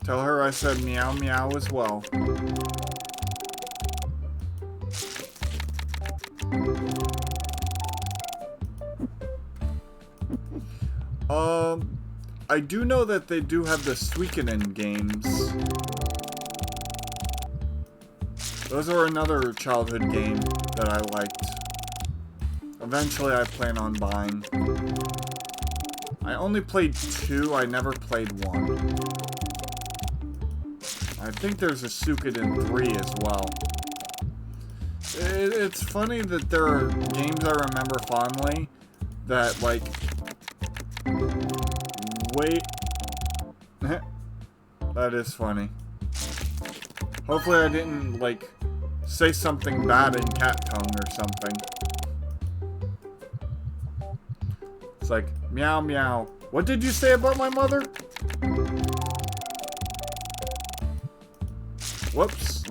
Tell her I said meow meow as well. I do know that they do have the Suikoden games. Those are another childhood game that I liked. Eventually I plan on buying. I only played 2, I never played 1. I think there's a Suikoden 3 as well. It's funny that there are games I remember fondly that, like... Wait... That is funny. Hopefully I didn't, like, say something bad in cat tongue or something. It's like, meow meow. What did you say about my mother? Whoops.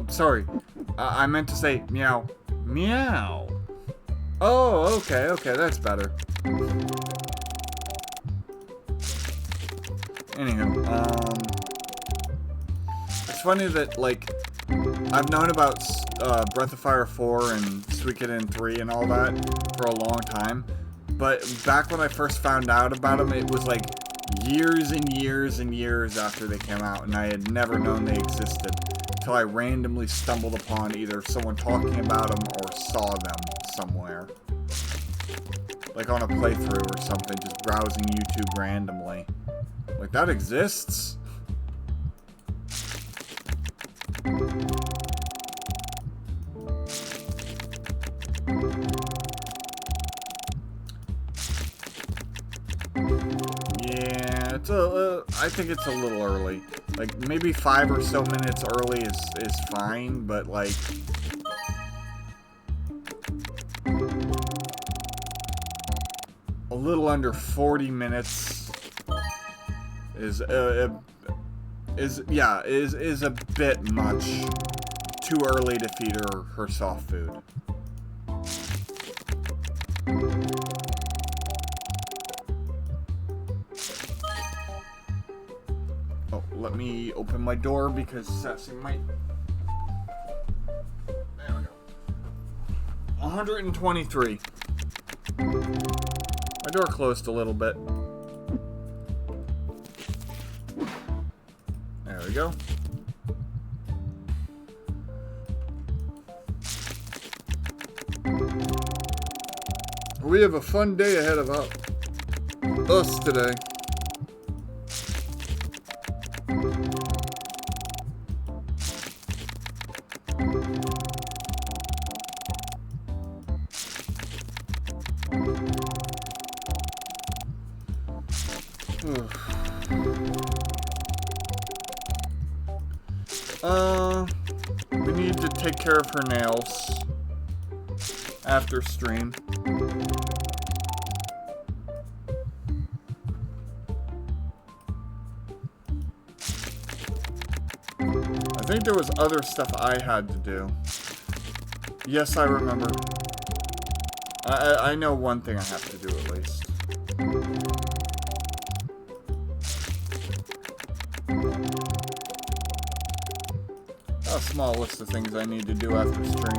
Sorry. I meant to say meow. Meow. Oh, okay, that's better. Anywho, it's funny that, like, I've known about Breath of Fire 4 and Suikoden 3 and all that for a long time, but back when I first found out about them, it was like years and years and years after they came out, and I had never known they existed. Until I randomly stumbled upon either someone talking about them or saw them somewhere. Like on a playthrough or something, just browsing YouTube randomly. Like, that exists? Yeah, it's I think it's a little early. Like, maybe 5 or so minutes early is fine, but, like... A little under 40 minutes is a bit much. Too early to feed her soft food. Let me open my door because Sassy might... There we go. 123. My door closed a little bit. There we go. We have a fun day ahead of us. us today. We need to take care of her nails after stream. I think there was other stuff I had to do. Yes, I remember. I know one thing I have to do at least. A small list of things I need to do after stream.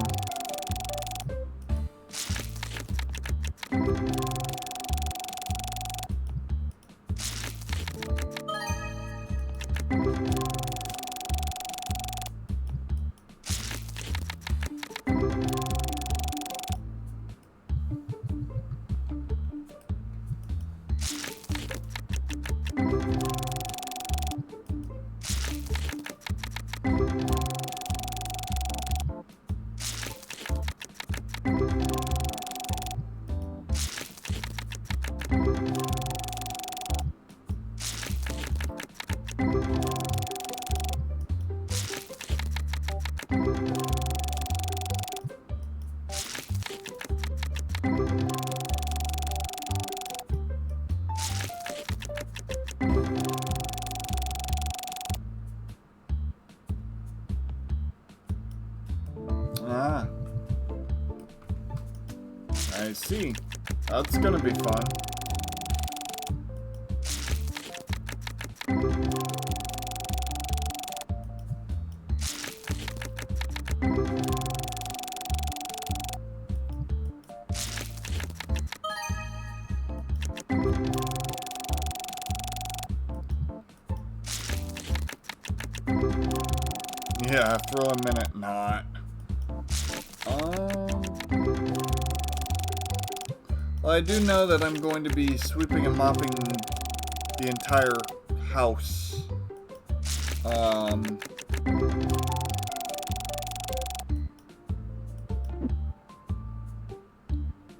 Ah. I see. That's gonna be fun. Yeah, throw a minute not. Well, I do know that I'm going to be sweeping and mopping the entire house.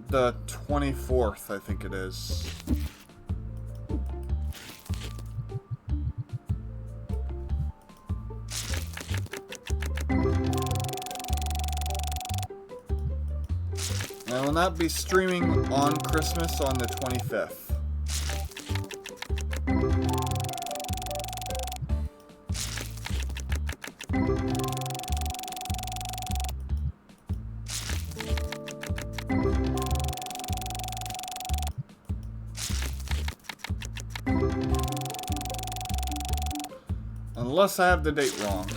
The 24th, I think it is. I will not be streaming on Christmas on the 25th. Unless I have the date wrong.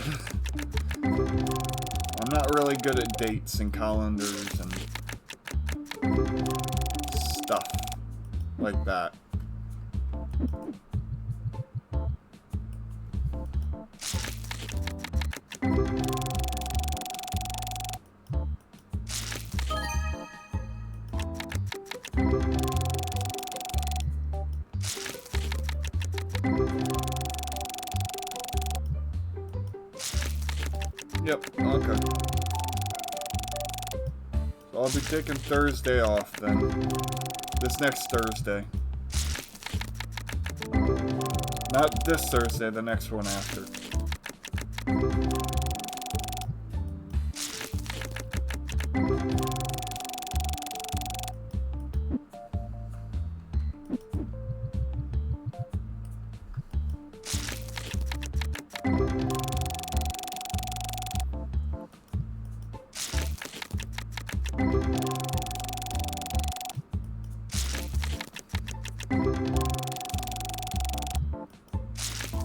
I'm not really good at dates and calendars and stuff like that. Yep, okay. So I'll be taking Thursday off then. This next Thursday. Not this Thursday, the next one after.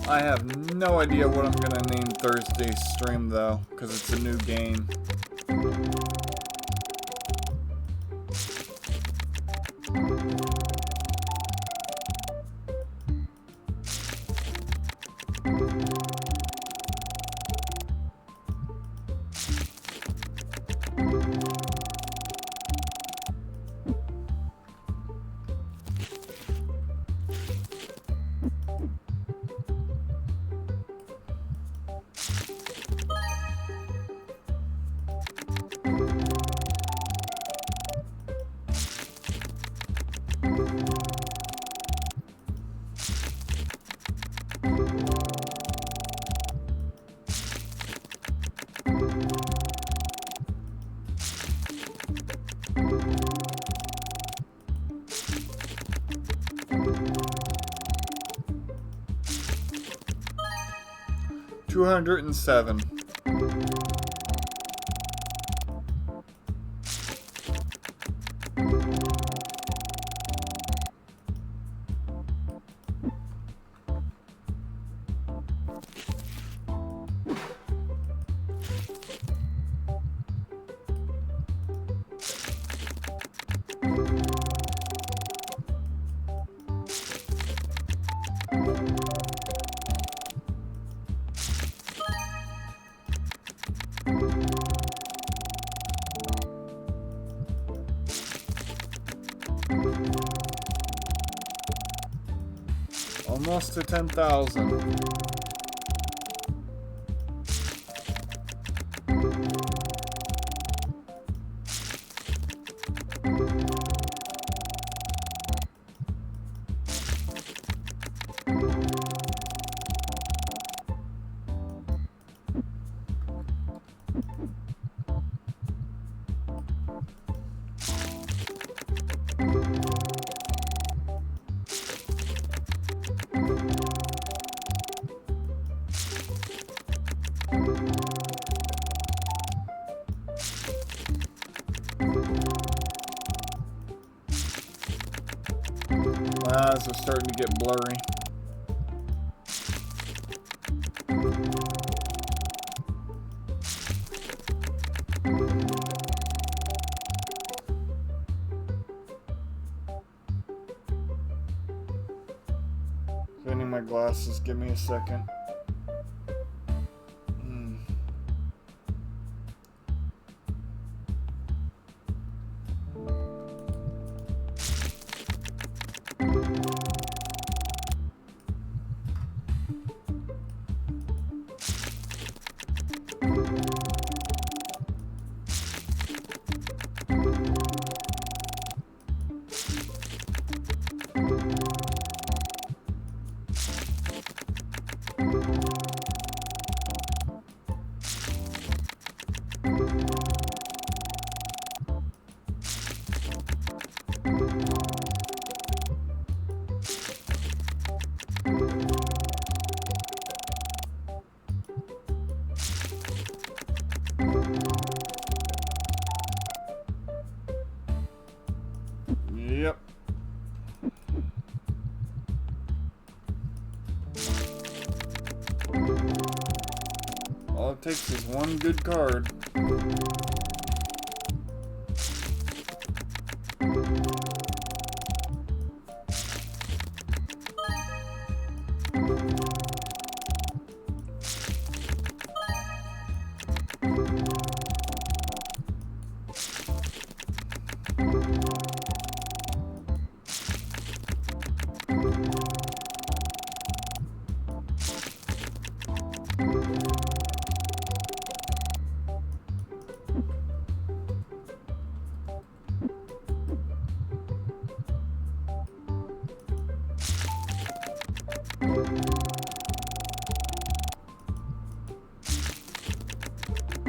I have no idea what I'm gonna name Thursday's stream though, because it's a new game. 207. Almost to 10,000. My eyes are starting to get blurry. Getting my glasses, give me a second. Yep. All it takes is one good card.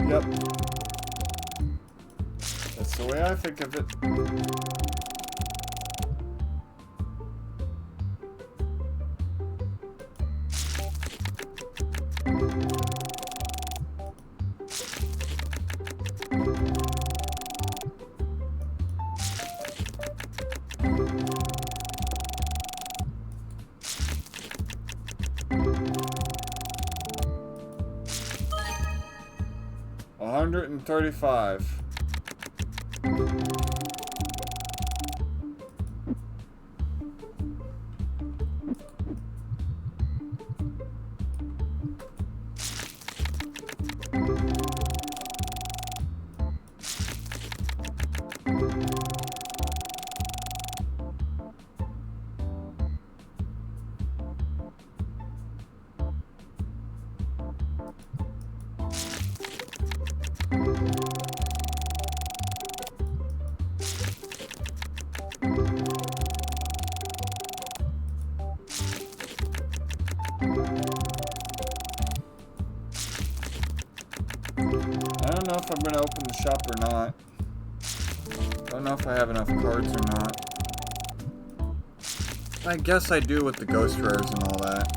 Yep. That's the way I think of it. $135. I don't know if I'm gonna open the shop or not. Don't know if I have enough cards or not. I guess I do with the ghost rares and all that.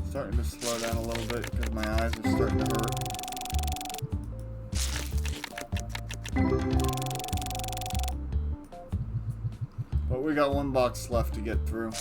Starting to slow down a little bit because my eyes are starting to hurt. But we got one box left to get through.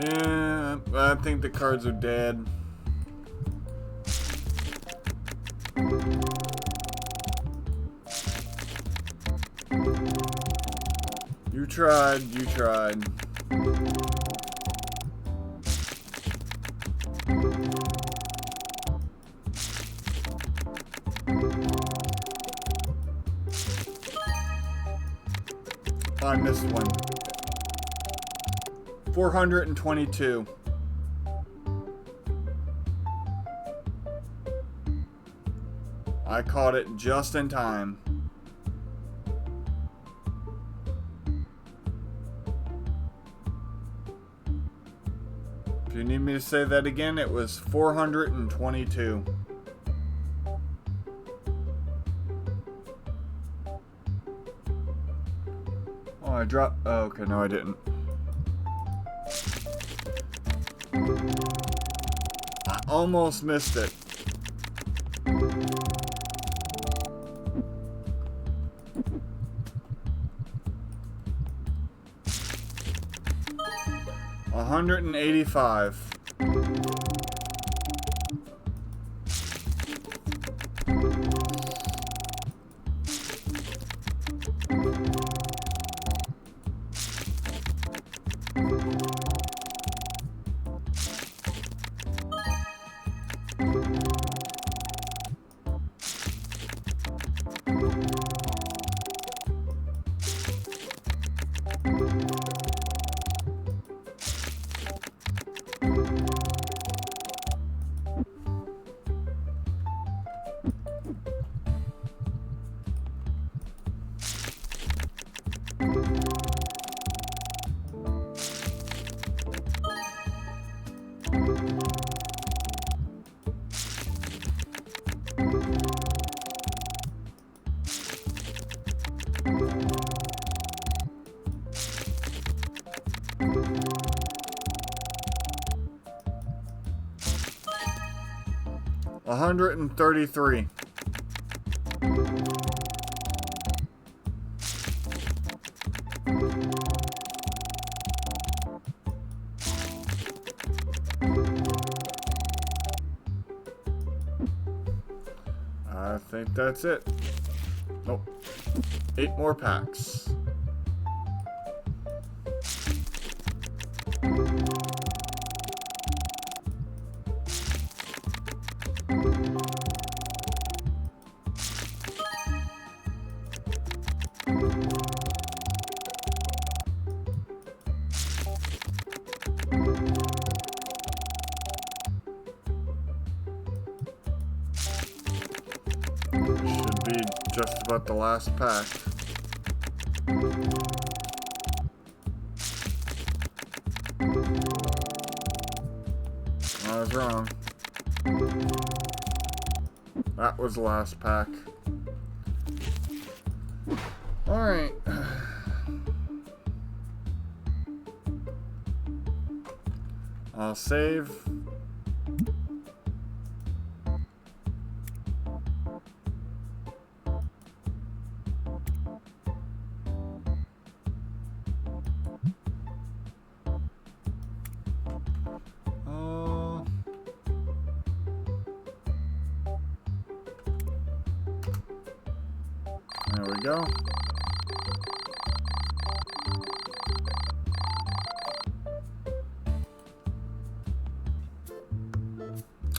Yeah, I think the cards are dead. You tried, you tried. I missed one. 422. I caught it just in time. If you need me to say that again, it was 422. Oh, I dropped. Oh, okay, no, I didn't. I almost missed it. $185. $133. I think that's it. Nope. 8 more packs. Should be just about the last pack. I was wrong. That was the last pack. Alright. I'll save. There we go.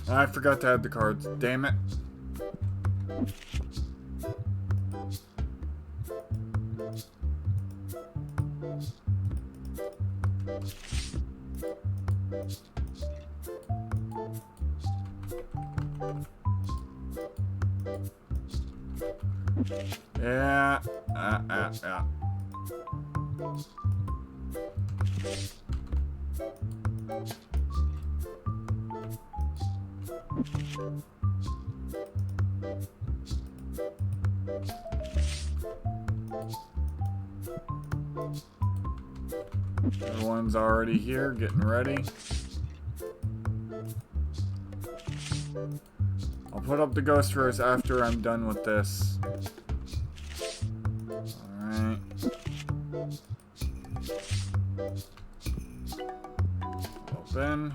I forgot to add the cards. Damn it. Yeah. Yeah. Everyone's already here, getting ready. I'll put up the ghost rares after I'm done with this. Alright. Open.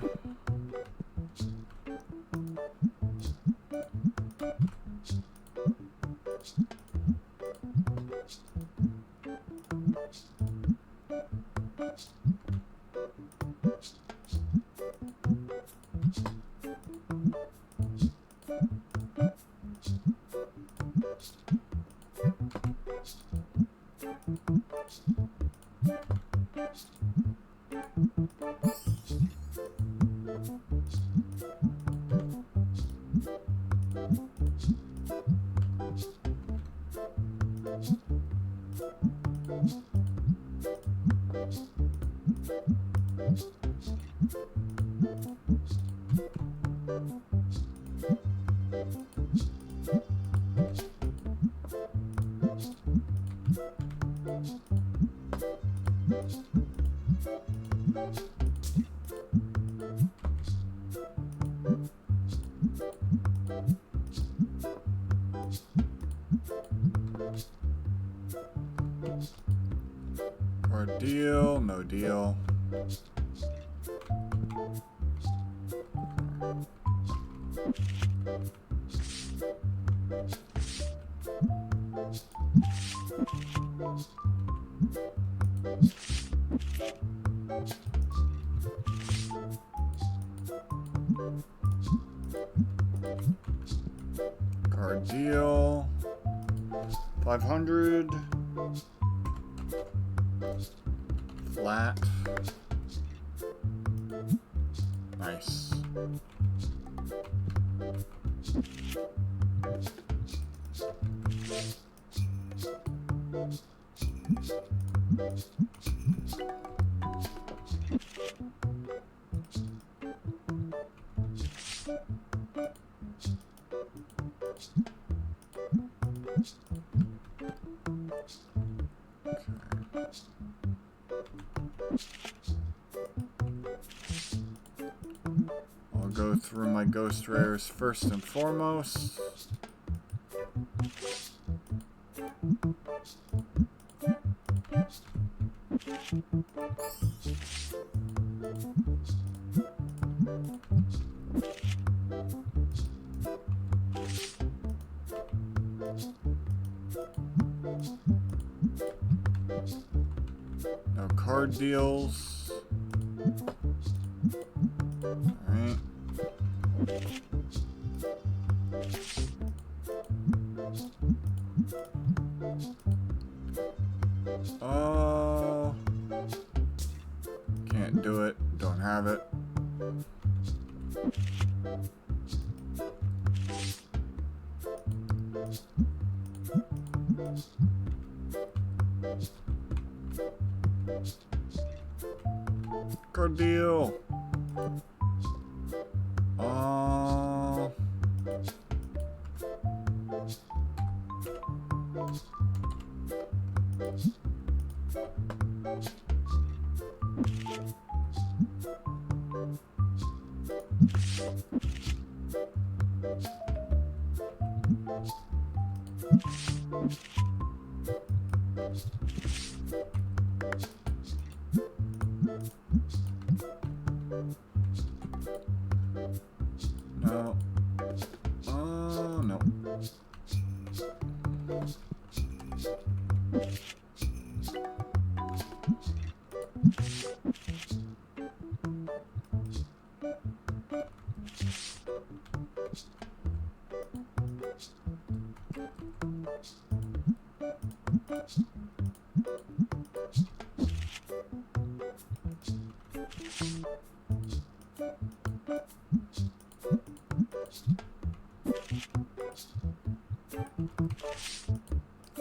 Card deal, no deal. Card deal. 500. Flat. Nice. Okay. go through my ghost rares first and foremost. No card deals. Alright. Oh. Can't do it. Don't have it. Card deal. No. Oh, no.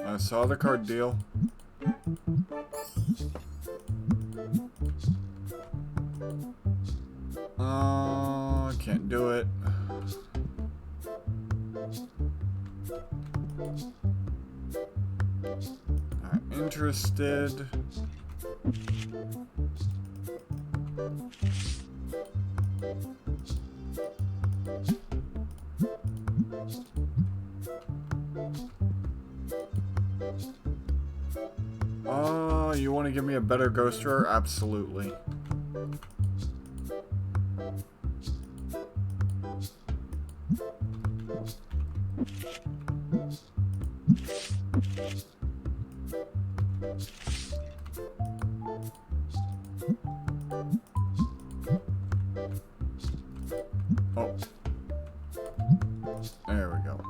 I saw the card deal. I can't do it. Not interested. Oh, you want to give me a better ghost rare? Absolutely. Oh. There we go.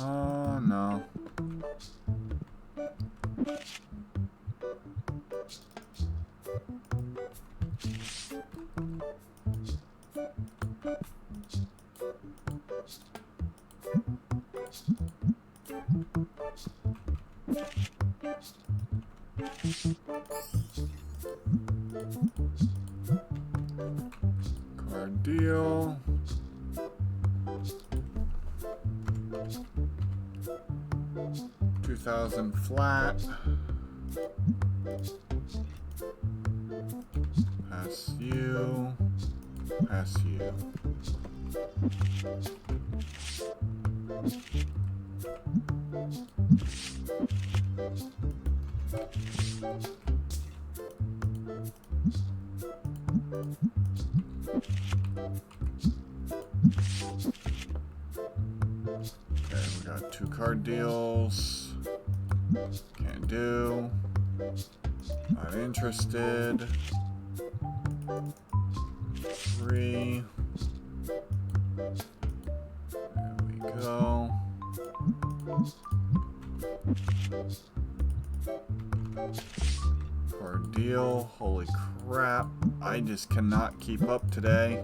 Oh, no. Card deal. $2,000 flat. Pass you. Pass you. Okay, we got 2 card deals. Can't do. Not interested. 3. There Card deal. Holy crap. I just cannot keep up today.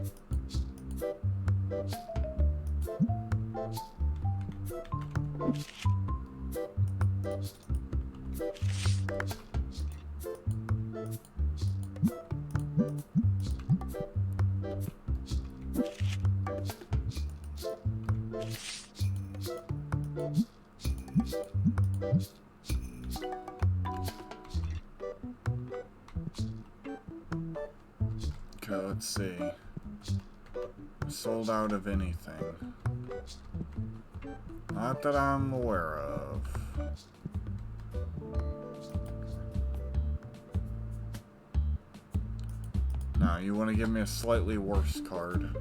Okay, let's see. Sold out of anything. Not that I'm aware of. Now, you want to give me a slightly worse card.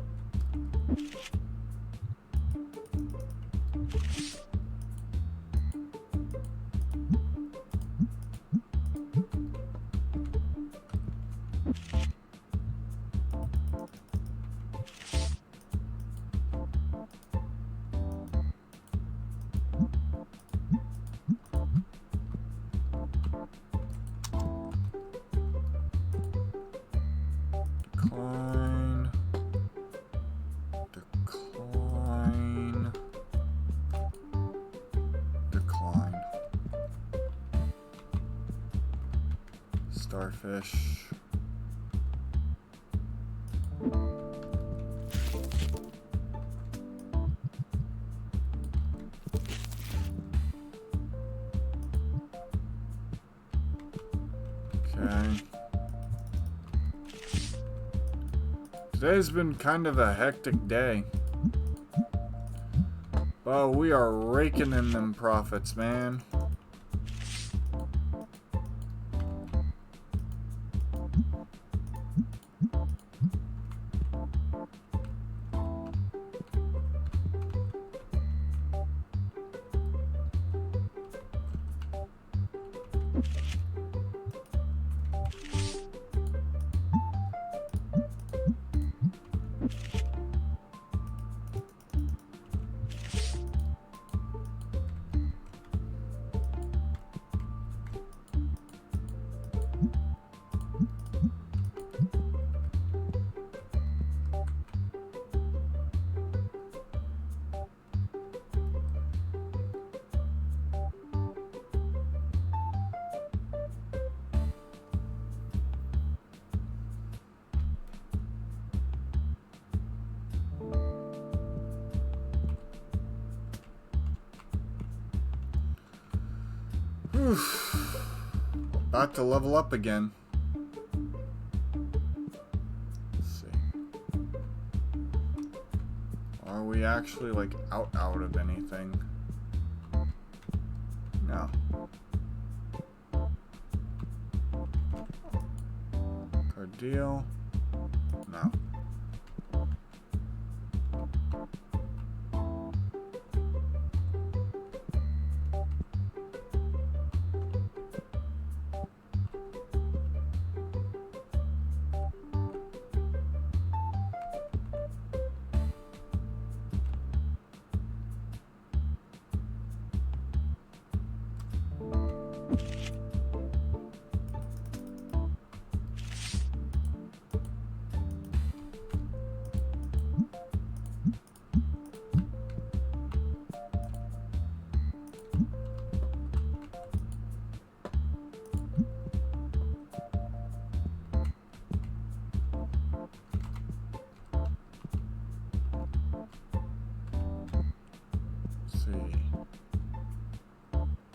Decline. Decline. Decline. Starfish. Okay. Today's been kind of a hectic day. But we are raking in them profits, man. Oof. About to level up again. Let's see. Are we actually like out of anything? No. Card deal? No.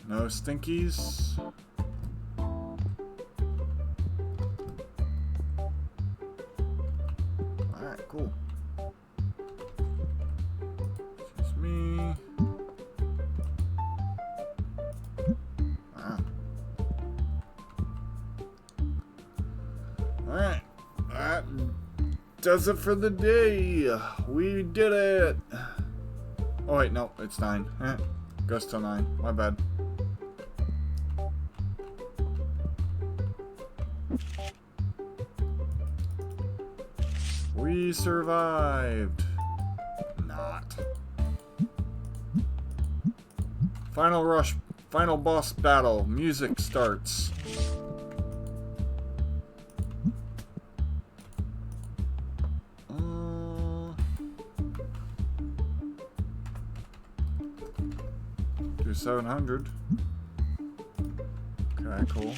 No stinkies. Alright, cool. Excuse me. Wow. Alright. That does it for the day. We did it. Oh wait, no, it's 9. Goes till 9. My bad. We survived. Not. Final rush Final boss battle. Music starts. Do 700. Okay, cool.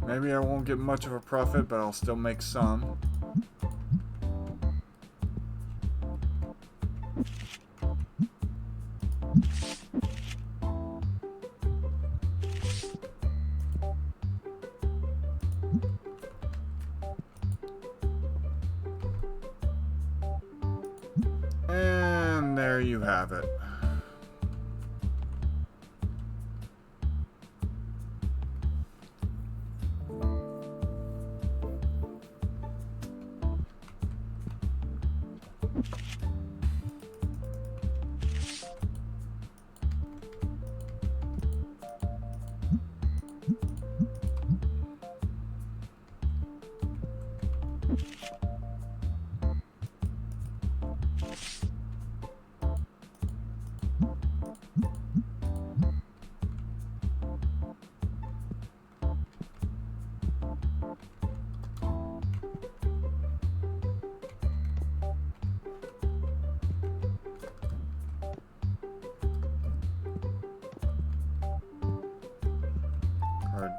Maybe I won't get much of a profit, but I'll still make some. And there you have it.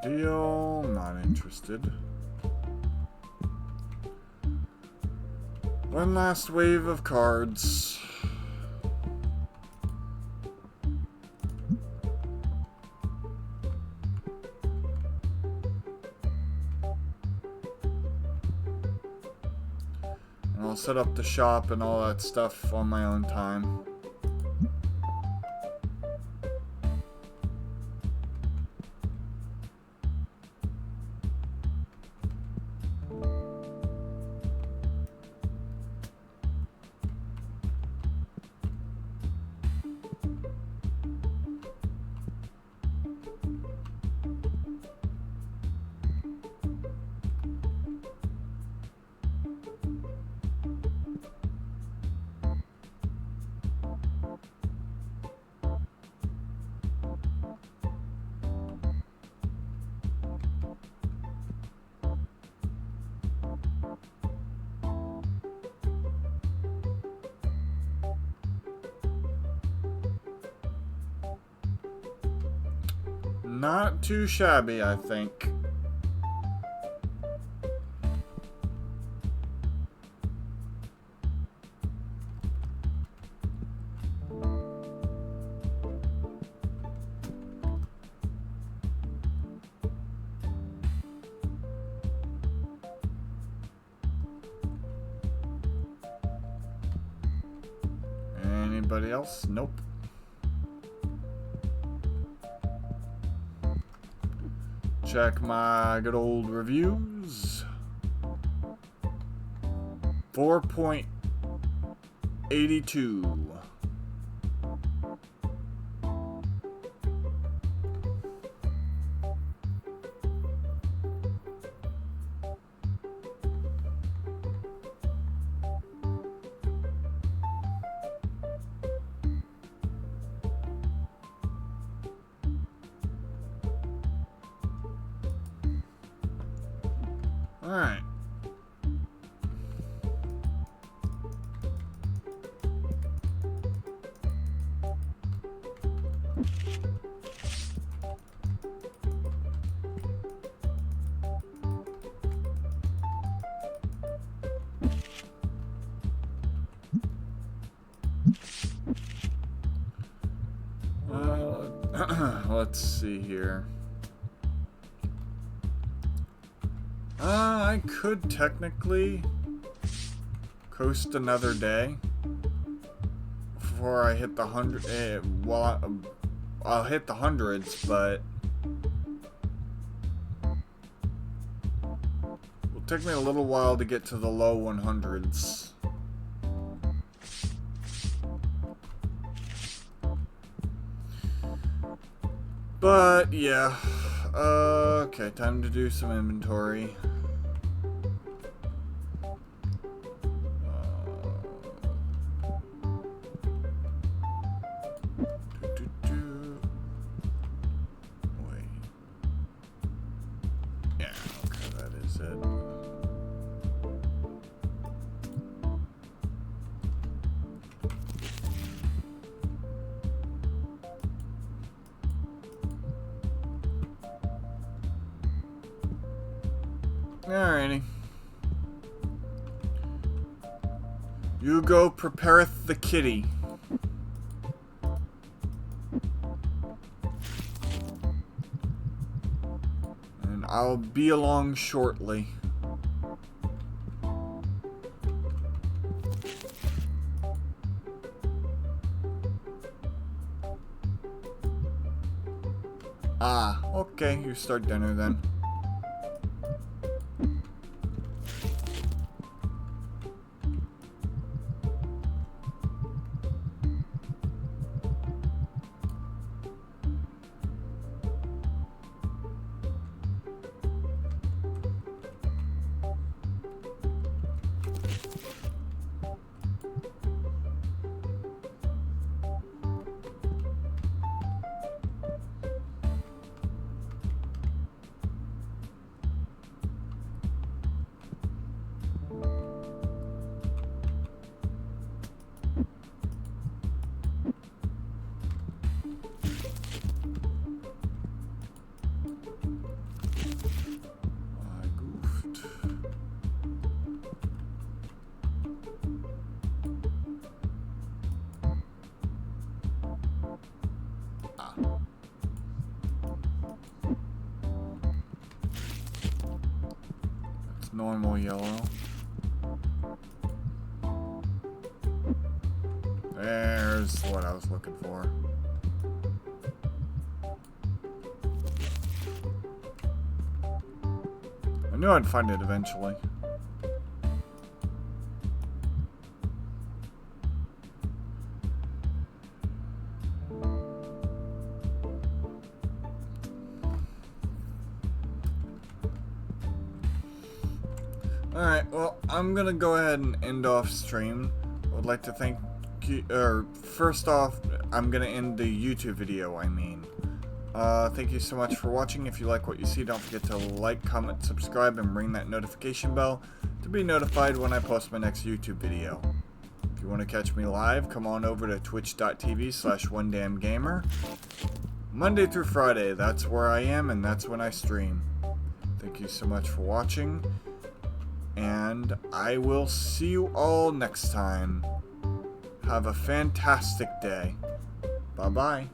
Deal, not interested. One last wave of cards. And I'll set up the shop and all that stuff on my own time. Not too shabby, I think. Anybody else? Nope. Check my good old reviews. 4.82. Alright. Let's see here. I could technically coast another day before I hit the 100. Well, I'll hit the hundreds, but it'll take me a little while to get to the low 100s. But yeah, okay, time to do some inventory. Yeah, okay, that is it. Alrighty. You go prepareth the kitty. And I'll be along shortly. Ah, okay, you start dinner then. I goofed. That's normal yellow. There's what I was looking for. I knew I'd find it eventually. Alright, well, I'm gonna go ahead and end off stream. I would like to thank you, first off, I'm gonna end the YouTube video, I mean. Thank you so much for watching. If you like what you see, don't forget to like, comment, subscribe, and ring that notification bell to be notified when I post my next YouTube video. If you want to catch me live, come on over to twitch.tv/onedamngamer. Monday through Friday, that's where I am, and that's when I stream. Thank you so much for watching, and I will see you all next time. Have a fantastic day. Bye-bye.